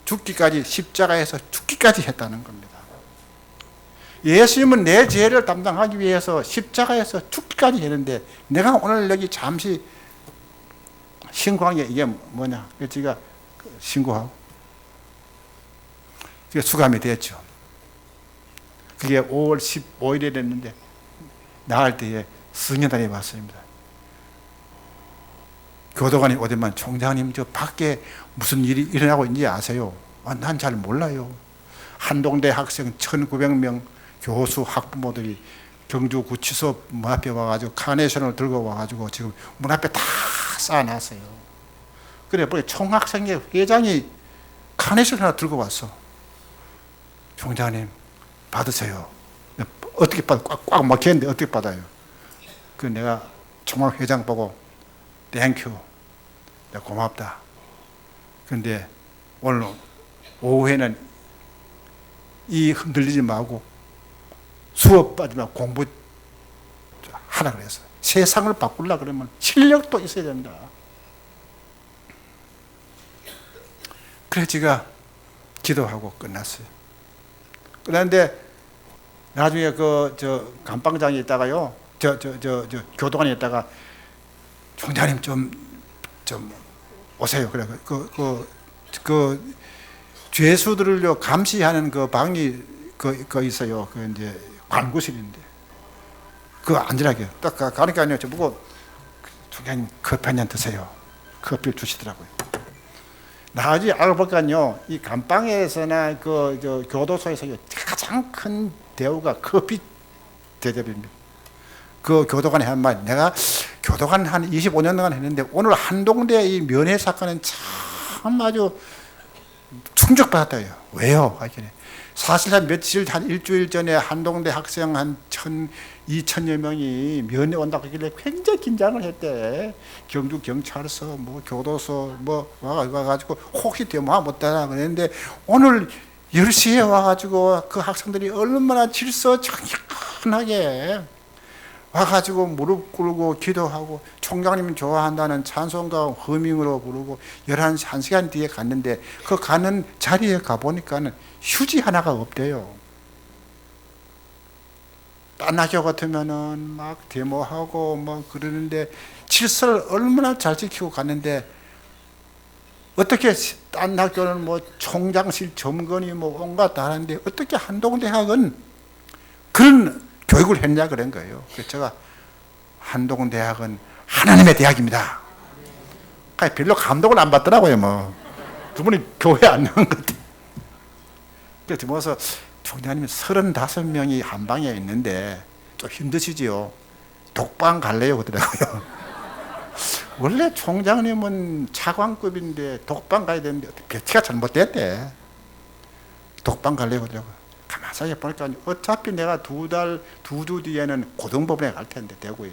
A: 죽기까지 했다는 겁니다. 예수님은 내 죄를 담당하기 위해서 십자가에서 죽기까지 했는데 내가 오늘 여기 잠시 신고한 게 이게 뭐냐? 제가 신고하고 그게 수감이 됐죠. 그게 5월 15일에 됐는데 나갈 때에 승려단이 왔습니다. 교도관이 오더만 총장님 저 밖에 무슨 일이 일어나고 있는지 아세요? 난 잘 몰라요. 한동대 학생 1900명 교수 학부모들이 경주구치소 문 앞에 와가지고 카네이션을 들고 와가지고 지금 문 앞에 다 쌓아놨어요. 그래 보니 총학생회 회장이 카네이션 하나 들고 왔어. 총장님 받으세요. 어떻게 받아? 꽉 막혔는데 어떻게 받아요? 그 내가 총학회장 보고 땡큐, 내가 고맙다. 그런데 오늘 오후에는 이 흔들리지 말고 수업 빠지면 공부 하라 그랬어. 세상을 바꾸려 그러면 실력도 있어야 된다. 그래 제가 기도하고 끝났어요. 그런데 나중에 저 감방장에 있다가요, 교도관에 있다가 총장님 좀 오세요. 그래 그 죄수들을 감시하는 그 방이 그 있어요. 그 이제 관구실인데 그 앉으라고요. 딱 가니까요, 저보고 총장님 커피 한 잔 드세요. 커피를 주시더라고요. 나중에 알고 보니까요, 이 감방에서나 저 교도소에서 가장 큰 대우가 커피 대접입니다. 그 교도관이 한 말, 내가 교도관 한 25년 동안 했는데 오늘 한동대 이 면회 사건은 참 아주 충격받았다요. 왜요? 사실 한 며칠, 한 일주일 전에 한동대 학생 한 2,000여 명이 면회 온다고 하길래 굉장히 긴장을 했대. 경주 경찰서, 뭐 교도소, 뭐 와가지고 혹시 대모하 못하나 그랬는데 오늘 10시에 와가지고 그 학생들이 얼마나 질서 정연하게 와가지고 무릎 꿇고 기도하고 총장님 좋아한다는 찬송가 허밍으로 부르고 11시, 1시간 뒤에 갔는데 그 가는 자리에 가보니까는 휴지 하나가 없대요. 딴 학교 같으면은 막 데모하고 뭐 그러는데 질서를 얼마나 잘 지키고 갔는데 어떻게 딴 학교는 뭐 총장실 점거니 뭐 온갖 다 하는데 어떻게 한동대학은 그런 교육을 했냐 그런 거예요. 그래서 제가 한동대학은 하나님의 대학입니다. 별로 감동을 안 받더라고요. 뭐 두 분이 교회 안 나온 것 같아요. 그래서 모여서 총장님이 35명이 한 방에 있는데 좀 힘드시지요. 독방 갈래요 그러더라고요. 원래 총장님은 차관급인데 독방 가야 되는데 배치가 잘못됐대. 독방 갈래요 그러더라고요. 가만히 보니까 어차피 내가 두 주 뒤에는 고등법원에 갈 텐데 대구에.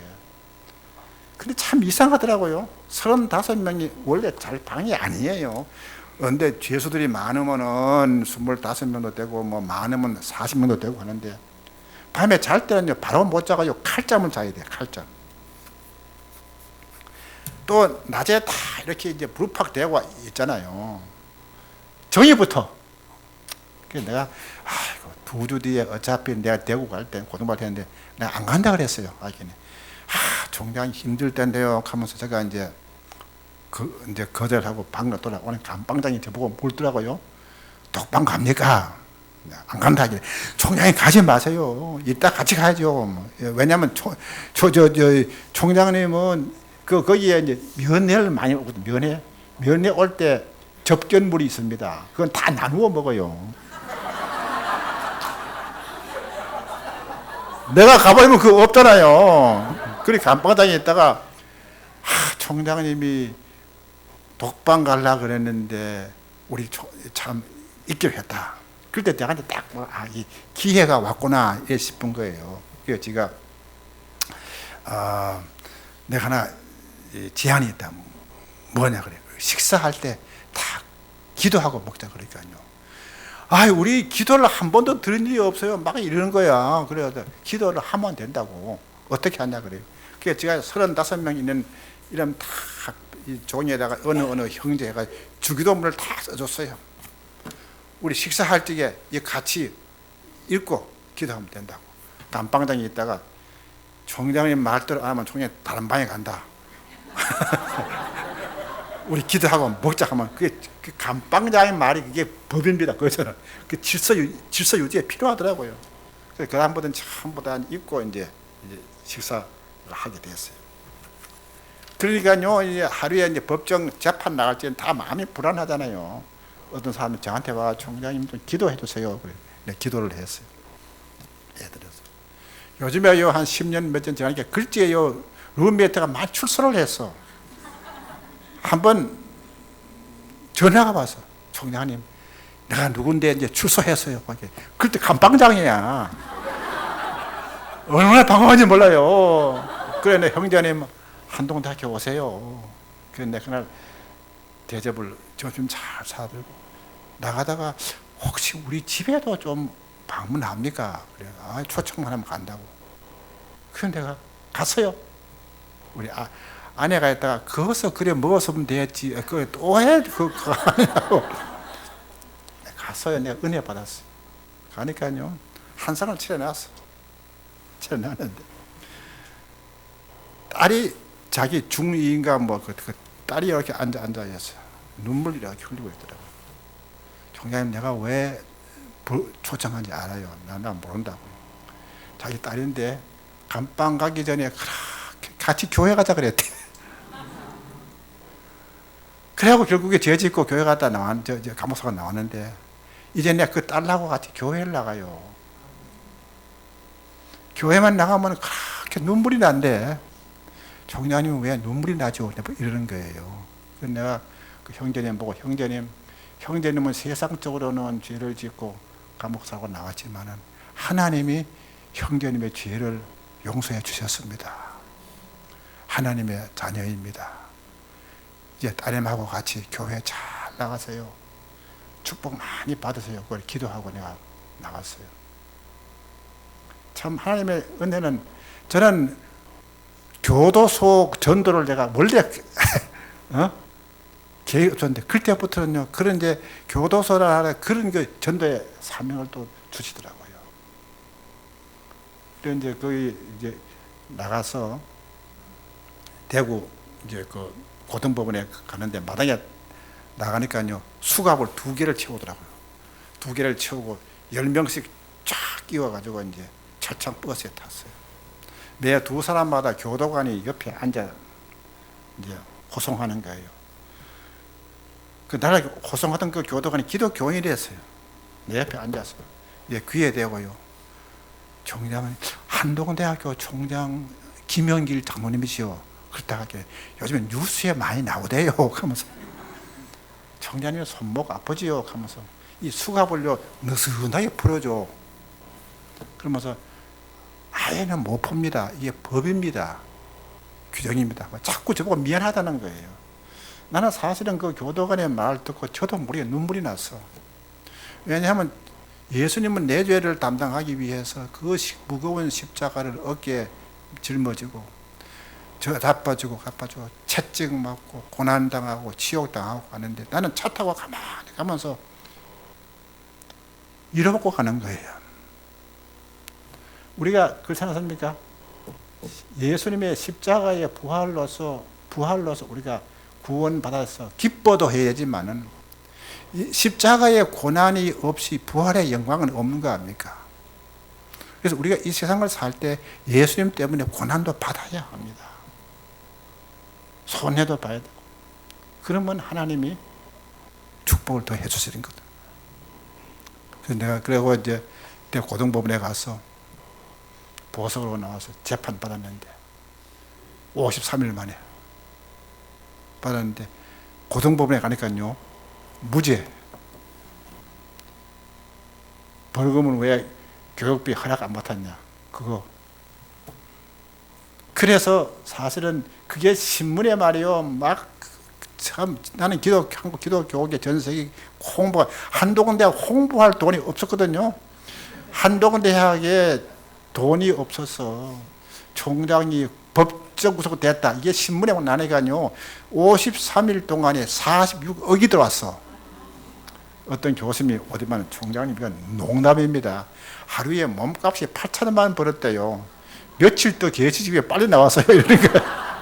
A: 근데 참 이상하더라고요. 35명이 원래 잘 방이 아니에요. 그런데 죄수들이 많으면은 25명도 되고 뭐 많으면 40명도 되고 하는데 밤에 잘 때는 바로 못 자가지고 칼잠을 자야 돼. 칼잠. 또 낮에 다 이렇게 이제 불팍 되고 있잖아요. 정의부터. 그래서 내가 두 주 뒤에 어차피 내가 대구 갈 때 고등부할 텐데 내가 안 간다 그랬어요. 총장이 힘들 텐데요 하면서 제가 이제 거절하고 방으로 돌아오는 감방장이 저보고 묻더라고요. 독방 갑니까? 안 간다 하길래 총장이 가지 마세요. 이따 같이 가야죠. 왜냐하면 총장님은 거기에 이제 면회를 많이 오거든요. 면회 올 때 접견물이 있습니다. 그건 다 나누어 먹어요. 내가 가버리면 그거 없잖아요. 그렇게 감방장에 있다가 총장님이 독방 갈라 그랬는데 우리 참 입결했다. 그럴 때 내가 딱 이 기회가 왔구나 싶은 거예요. 그래서 제가 내가 하나 제안이 있다. 뭐냐 그래. 식사할 때 다 기도하고 먹자 그러니까요. 우리 기도를 한 번도 들은 일이 없어요. 막 이러는 거야. 그래서 기도를 하면 된다고. 어떻게 하냐 그래요. 그래서 제가 35명 있는 이런 다 종이에다가 어느 형제가 주기도문을 다 써줬어요. 우리 식사할 적에 같이 읽고 기도하면 된다고. 감방장에 있다가 총장님 말대로 안 하면 총장이 다른 방에 간다. 우리 기도하고 먹자 하면 그게 그 감방장의 말이 그게 법입니다. 거기서는 그 질서 유지에 필요하더라고요. 그래서 그 다음부터는 전부 다 읽고 이제 식사를 하게 됐어요. 그러니까요, 이제 하루에 이제 법정 재판 나갈 때는 다 마음이 불안하잖아요. 어떤 사람이 저한테 와 총장님 좀 기도해 주세요. 그래, 네, 기도를 했어요. 해드렸어요. 요즘에요 한 10년 몇 년 지나니까 글쎄요 룸메이트가 많이 출소를 했어. 한번 전화가 와서 총장님 내가 누군데 이제 출소했어요. 그때 감방장이야. 얼마나 방황한지 몰라요. 그래 내 형제님 한동대학교 오세요. 그래서 내가 그날 대접을 점심 잘 사들고 나가다가 혹시 우리 집에도 좀 방문합니까? 그래 초청만 하면 간다고. 그래서 내가 갔어요. 우리 아내가 있다가 거기서 그래 먹었으면 됐지. 그거 또 해? 그거 아니라고. 갔어요. 내가 은혜 받았어요. 가니까요 한 상을 차려놨어. 차려놨는데 딸이 자기 중2인가 그 딸이 이렇게 앉아 있어요. 눈물 이렇게 흘리고 있더라고요. 총장님 내가 왜 초청한지 알아요. 난 모른다고요. 자기 딸인데 감방 가기 전에 같이 교회 가자 그랬대. 그래갖고 결국에 죄 짓고 교회 갔다 감옥사가 나왔는데 이제 내가 그 딸하고 같이 교회를 나가요. 교회만 나가면 그렇게 눈물이 난대. 총장님은 왜 눈물이 나죠? 이러는 거예요. 그래서 내가 그 형제님 보고 형제님은 세상적으로는 죄를 짓고 감옥 사고 나왔지만은 하나님이 형제님의 죄를 용서해 주셨습니다. 하나님의 자녀입니다. 이제 따님하고 같이 교회 잘 나가세요. 축복 많이 받으세요. 그걸 기도하고 내가 나갔어요. 참 하나님의 은혜는 저는 교도소 전도를 내가 원래 계획이 없었는데 그때부터는요 그런 이제 교도소라 그런 그 전도의 사명을 또 주시더라고요. 그래서 이제 거기 이제 나가서 대구 이제 그 고등법원에 가는데 마당에 나가니까요 수갑을 2개를 채우더라고요. 2개를 채우고 10명씩 쫙 끼워가지고 이제 철창 버스에 탔어요. 매 2사람마다 교도관이 옆에 앉아 이제 호송하는 거예요. 그 나라 호송하던 그 교도관이 기독교인이랬어요. 내 옆에 앉아서 귀에 대고요. 총장은 한동대학교 총장 김영길 장로님이시요. 그렇다가 요즘에 뉴스에 많이 나오대요. 하면서 총장님 손목 아프지요. 하면서 이 수갑을요 느슨하게 풀어줘. 그러면서 아예는 못 봅니다. 이게 법입니다. 규정입니다. 자꾸 저보고 미안하다는 거예요. 나는 사실은 그 교도관의 말 듣고 저도 모르게 눈물이 났어. 왜냐하면 예수님은 내 죄를 담당하기 위해서 그 무거운 십자가를 어깨에 짊어지고 저 갚아주고 채찍 맞고 고난당하고 치욕당하고 가는데 나는 차 타고 가만히 가면서 잃어먹고 가는 거예요. 우리가 그렇지 않습니까? 예수님의 십자가의 부활로서 우리가 구원받아서 기뻐도 해야지만은 십자가의 고난이 없이 부활의 영광은 없는 거 아닙니까? 그래서 우리가 이 세상을 살 때 예수님 때문에 고난도 받아야 합니다. 손해도 봐야 되고. 그러면 하나님이 축복을 더 해주시는 거다. 그래서 내가 그리고 이제 고등법원에 가서 보석으로 나와서 재판 받았는데 53일 만에 받았는데 고등법원에 가니까요 무죄. 벌금은 왜 교육비 허락 안 받았냐 그거. 그래서 사실은 그게 신문에 말이요 막 참 나는 한국 기독교계 전 세계 홍보가 한동훈 대학 홍보할 돈이 없었거든요. 한동훈 대학에 돈이 없어서 총장이 법적 구속 됐다. 이게 신문에 나니까요 53일 동안에 46억이 들어왔어. 어떤 교수님이 어디만 총장님 이건 농담입니다. 하루에 몸값이 8,000원만 원 벌었대요. 며칠 더 계시지 왜 빨리 나왔어요 이러니까.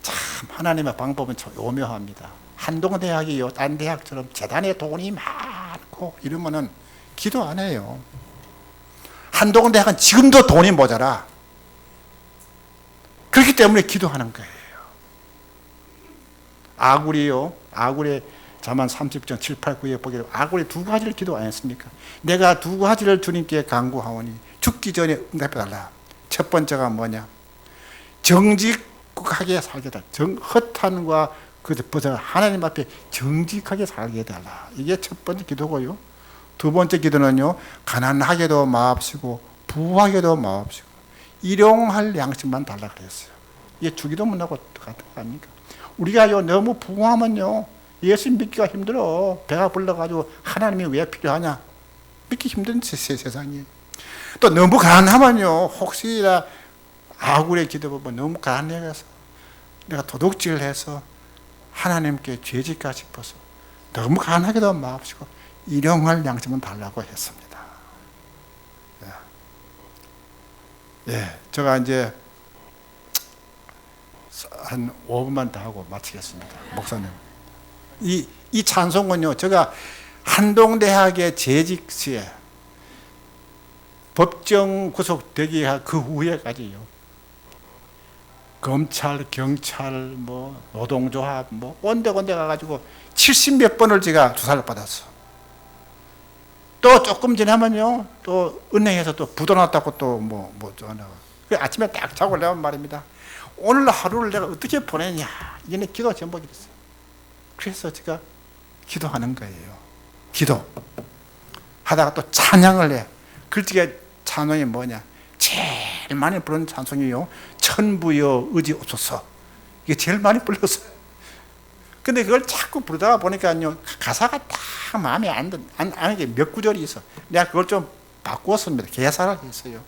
A: 참 하나님의 방법은 참 오묘합니다. 한동훈 대학이요 딴 대학처럼 재단에 돈이 많고 이러면은 기도 안 해요. 한동훈 대학은 지금도 돈이 모자라. 그렇기 때문에 기도하는 거예요. 아굴이요 아굴에 자만 30장 7, 8, 9에 보기로 아굴에 두 가지를 기도 안 했습니까? 내가 두 가지를 주님께 간구하오니 죽기 전에 응답해달라. 첫 번째가 뭐냐? 정직하게 살게 해달라. 허탄과 벗어나 하나님 앞에 정직하게 살게 해달라. 이게 첫 번째 기도고요. 두 번째 기도는요 가난하게도 마옵시고 부하게도 마옵시고 일용할 양식만 달라 그랬어요. 이게 주기도 문하고 같은 거 아닙니까? 우리가요 너무 부하면요 예수 믿기가 힘들어. 배가 불러가지고 하나님이 왜 필요하냐 믿기 힘든 세상이. 또 너무 가난하면요 혹시나 아굴의 기도보면 너무 가난해서 내가 도둑질을 해서 하나님께 죄질까 싶어서 너무 가난하게도 마옵시고 일용할 양식은 달라고 했습니다. 예, 제가 이제 한 5분만 더 하고 마치겠습니다. 목사님. 이 찬송은요, 제가 한동대학의 재직 시에 법정 구속되기 그 후에까지요. 검찰, 경찰, 노동조합, 온데건데 가가지고 70몇 번을 제가 조사를 받았어. 또 조금 지나면요, 또 은행에서 또 부도났다고 아침에 딱 자고 나면 말입니다. 오늘 하루를 내가 어떻게 보내냐. 이게 기도 전복이 됐어요. 그래서 제가 기도하는 거예요. 기도. 하다가 또 찬양을 해. 그때 찬송이 뭐냐. 제일 많이 부르는 찬송이요. 천부여 의지 없소서. 이게 제일 많이 불렀어요. 근데 그걸 자꾸 부르다가 보니까요. 가사가 딱 마음에 안 드는 게 몇 구절이 있어. 내가 그걸 좀 바꾸었습니다. 계산을 했어요.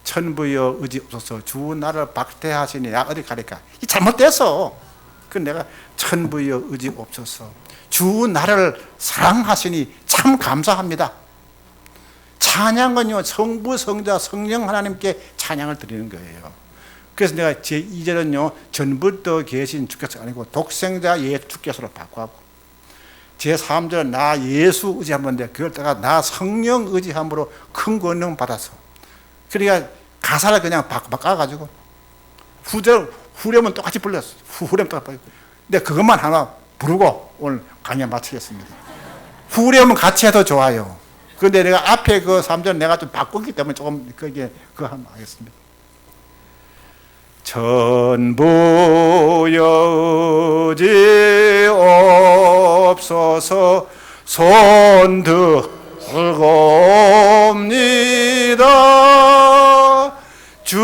A: 천부여 의지 없소서 주 나를 박대하시니 야 어디 가리까. 이 잘못됐어. 그 내가 천부여 의지 없소서 주 나를 사랑하시니 참 감사합니다. 찬양은요 성부 성자 성령 하나님께 찬양을 드리는 거예요. 그래서 내가 제 2절은요 전부터 계신 주께서 아니고 독생자 주께서로 바꾸고 제 3절은 나 예수 의지함인데 그걸 다가 나 성령 의지함으로 큰 권능 받아서 그러니까 가사를 그냥 바꿔가지고 후렴은 똑같이 불렀어. 후렴 똑같이 불렀어. 근데 그것만 하나 부르고 오늘 강의 마치겠습니다. 후렴은 같이 해도 좋아요. 그런데 내가 앞에 그 3절 내가 좀 바꿨기 때문에 조금 그거 한번 하겠습니다. 천부여지 없어서 손 들고옵니다. 주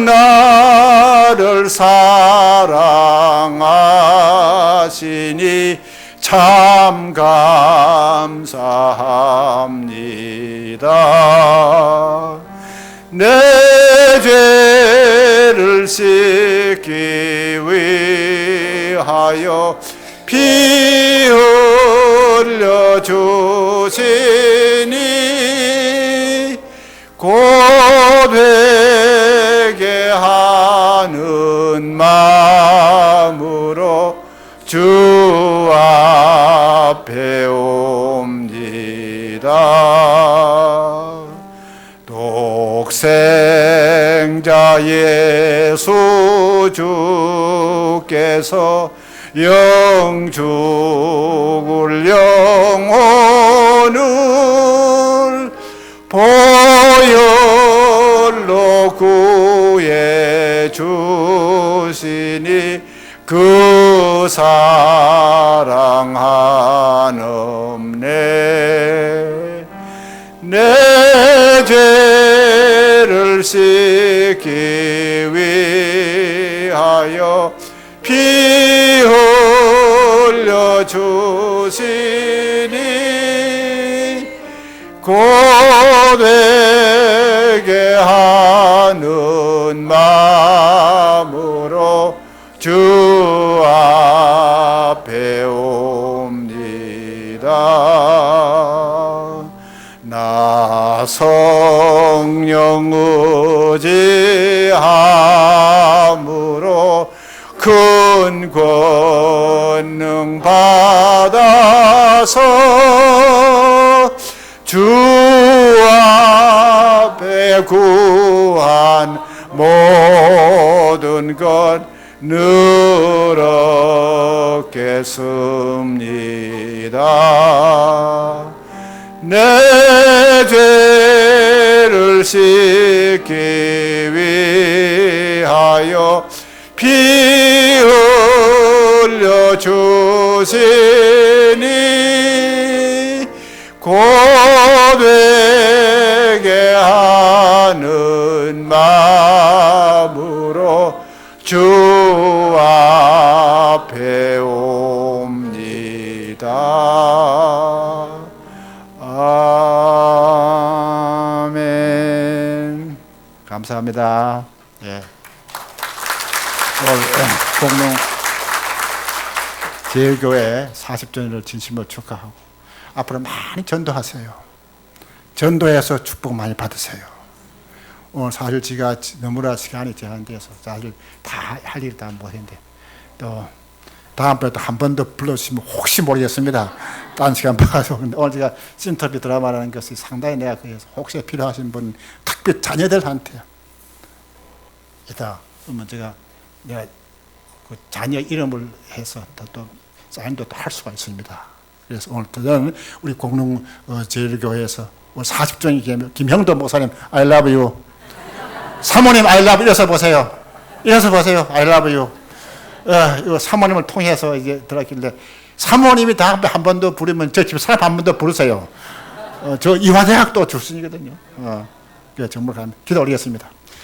A: 나를 사랑하시니 참 감사합니다. 내 죄를 씻기 위하여 피 흘려 주시니 곧 회개하는 마음으로 주 앞에 옵니다. 독생자 생자 예수 주께서 영죽을 영혼을 보혈로 구해 주시니 그 사랑 한없네. 내 죄를 씻기 위하여 피 흘려 주시니 고되게 하는 마음으로 주 앞에 옵니다. 나 성령 의지함으로 큰 권능 받아서 주 앞에 구한 모든 것 늘 얻겠습니다. 내 죄를 씻기 위하여 피 흘려 주시니 고되게 하는 마음으로 주 앞에 옵니다. 아멘. 감사합니다. 예. 오늘 공동 제일교회 40주년을 진심으로 축하하고 앞으로 많이 전도하세요. 전도해서 축복 많이 받으세요. 오늘 사실 제가 너무나 시간이 제한돼서 사실 다 할 일을 다 못했는데 또 다음번에 또 한 번 더 불러주시면 혹시 모르겠습니다. 딴 시간 봐서. 근데 오늘 제가 신터비 드라마라는 것이 상당히 내가 그래서 혹시 필요하신 분 특히 자녀들한테 이따 그러면 제가 내가 그 자녀 이름을 해서 또 사인도 또 할 수가 있습니다. 그래서 오늘 저는 우리 공릉 제일교회에서 40주년 김형도 목사님 I love you. 사모님 I love you. 일어서 보세요. 일어서 보세요. I love you. 이거 사모님을 통해서 이제 들었길래 사모님이 다음에 한 번 더 부르면 저 집 사람 한 번 더 부르세요. 저 이화대학도 출신이거든요. 정말 기도 올리겠습니다.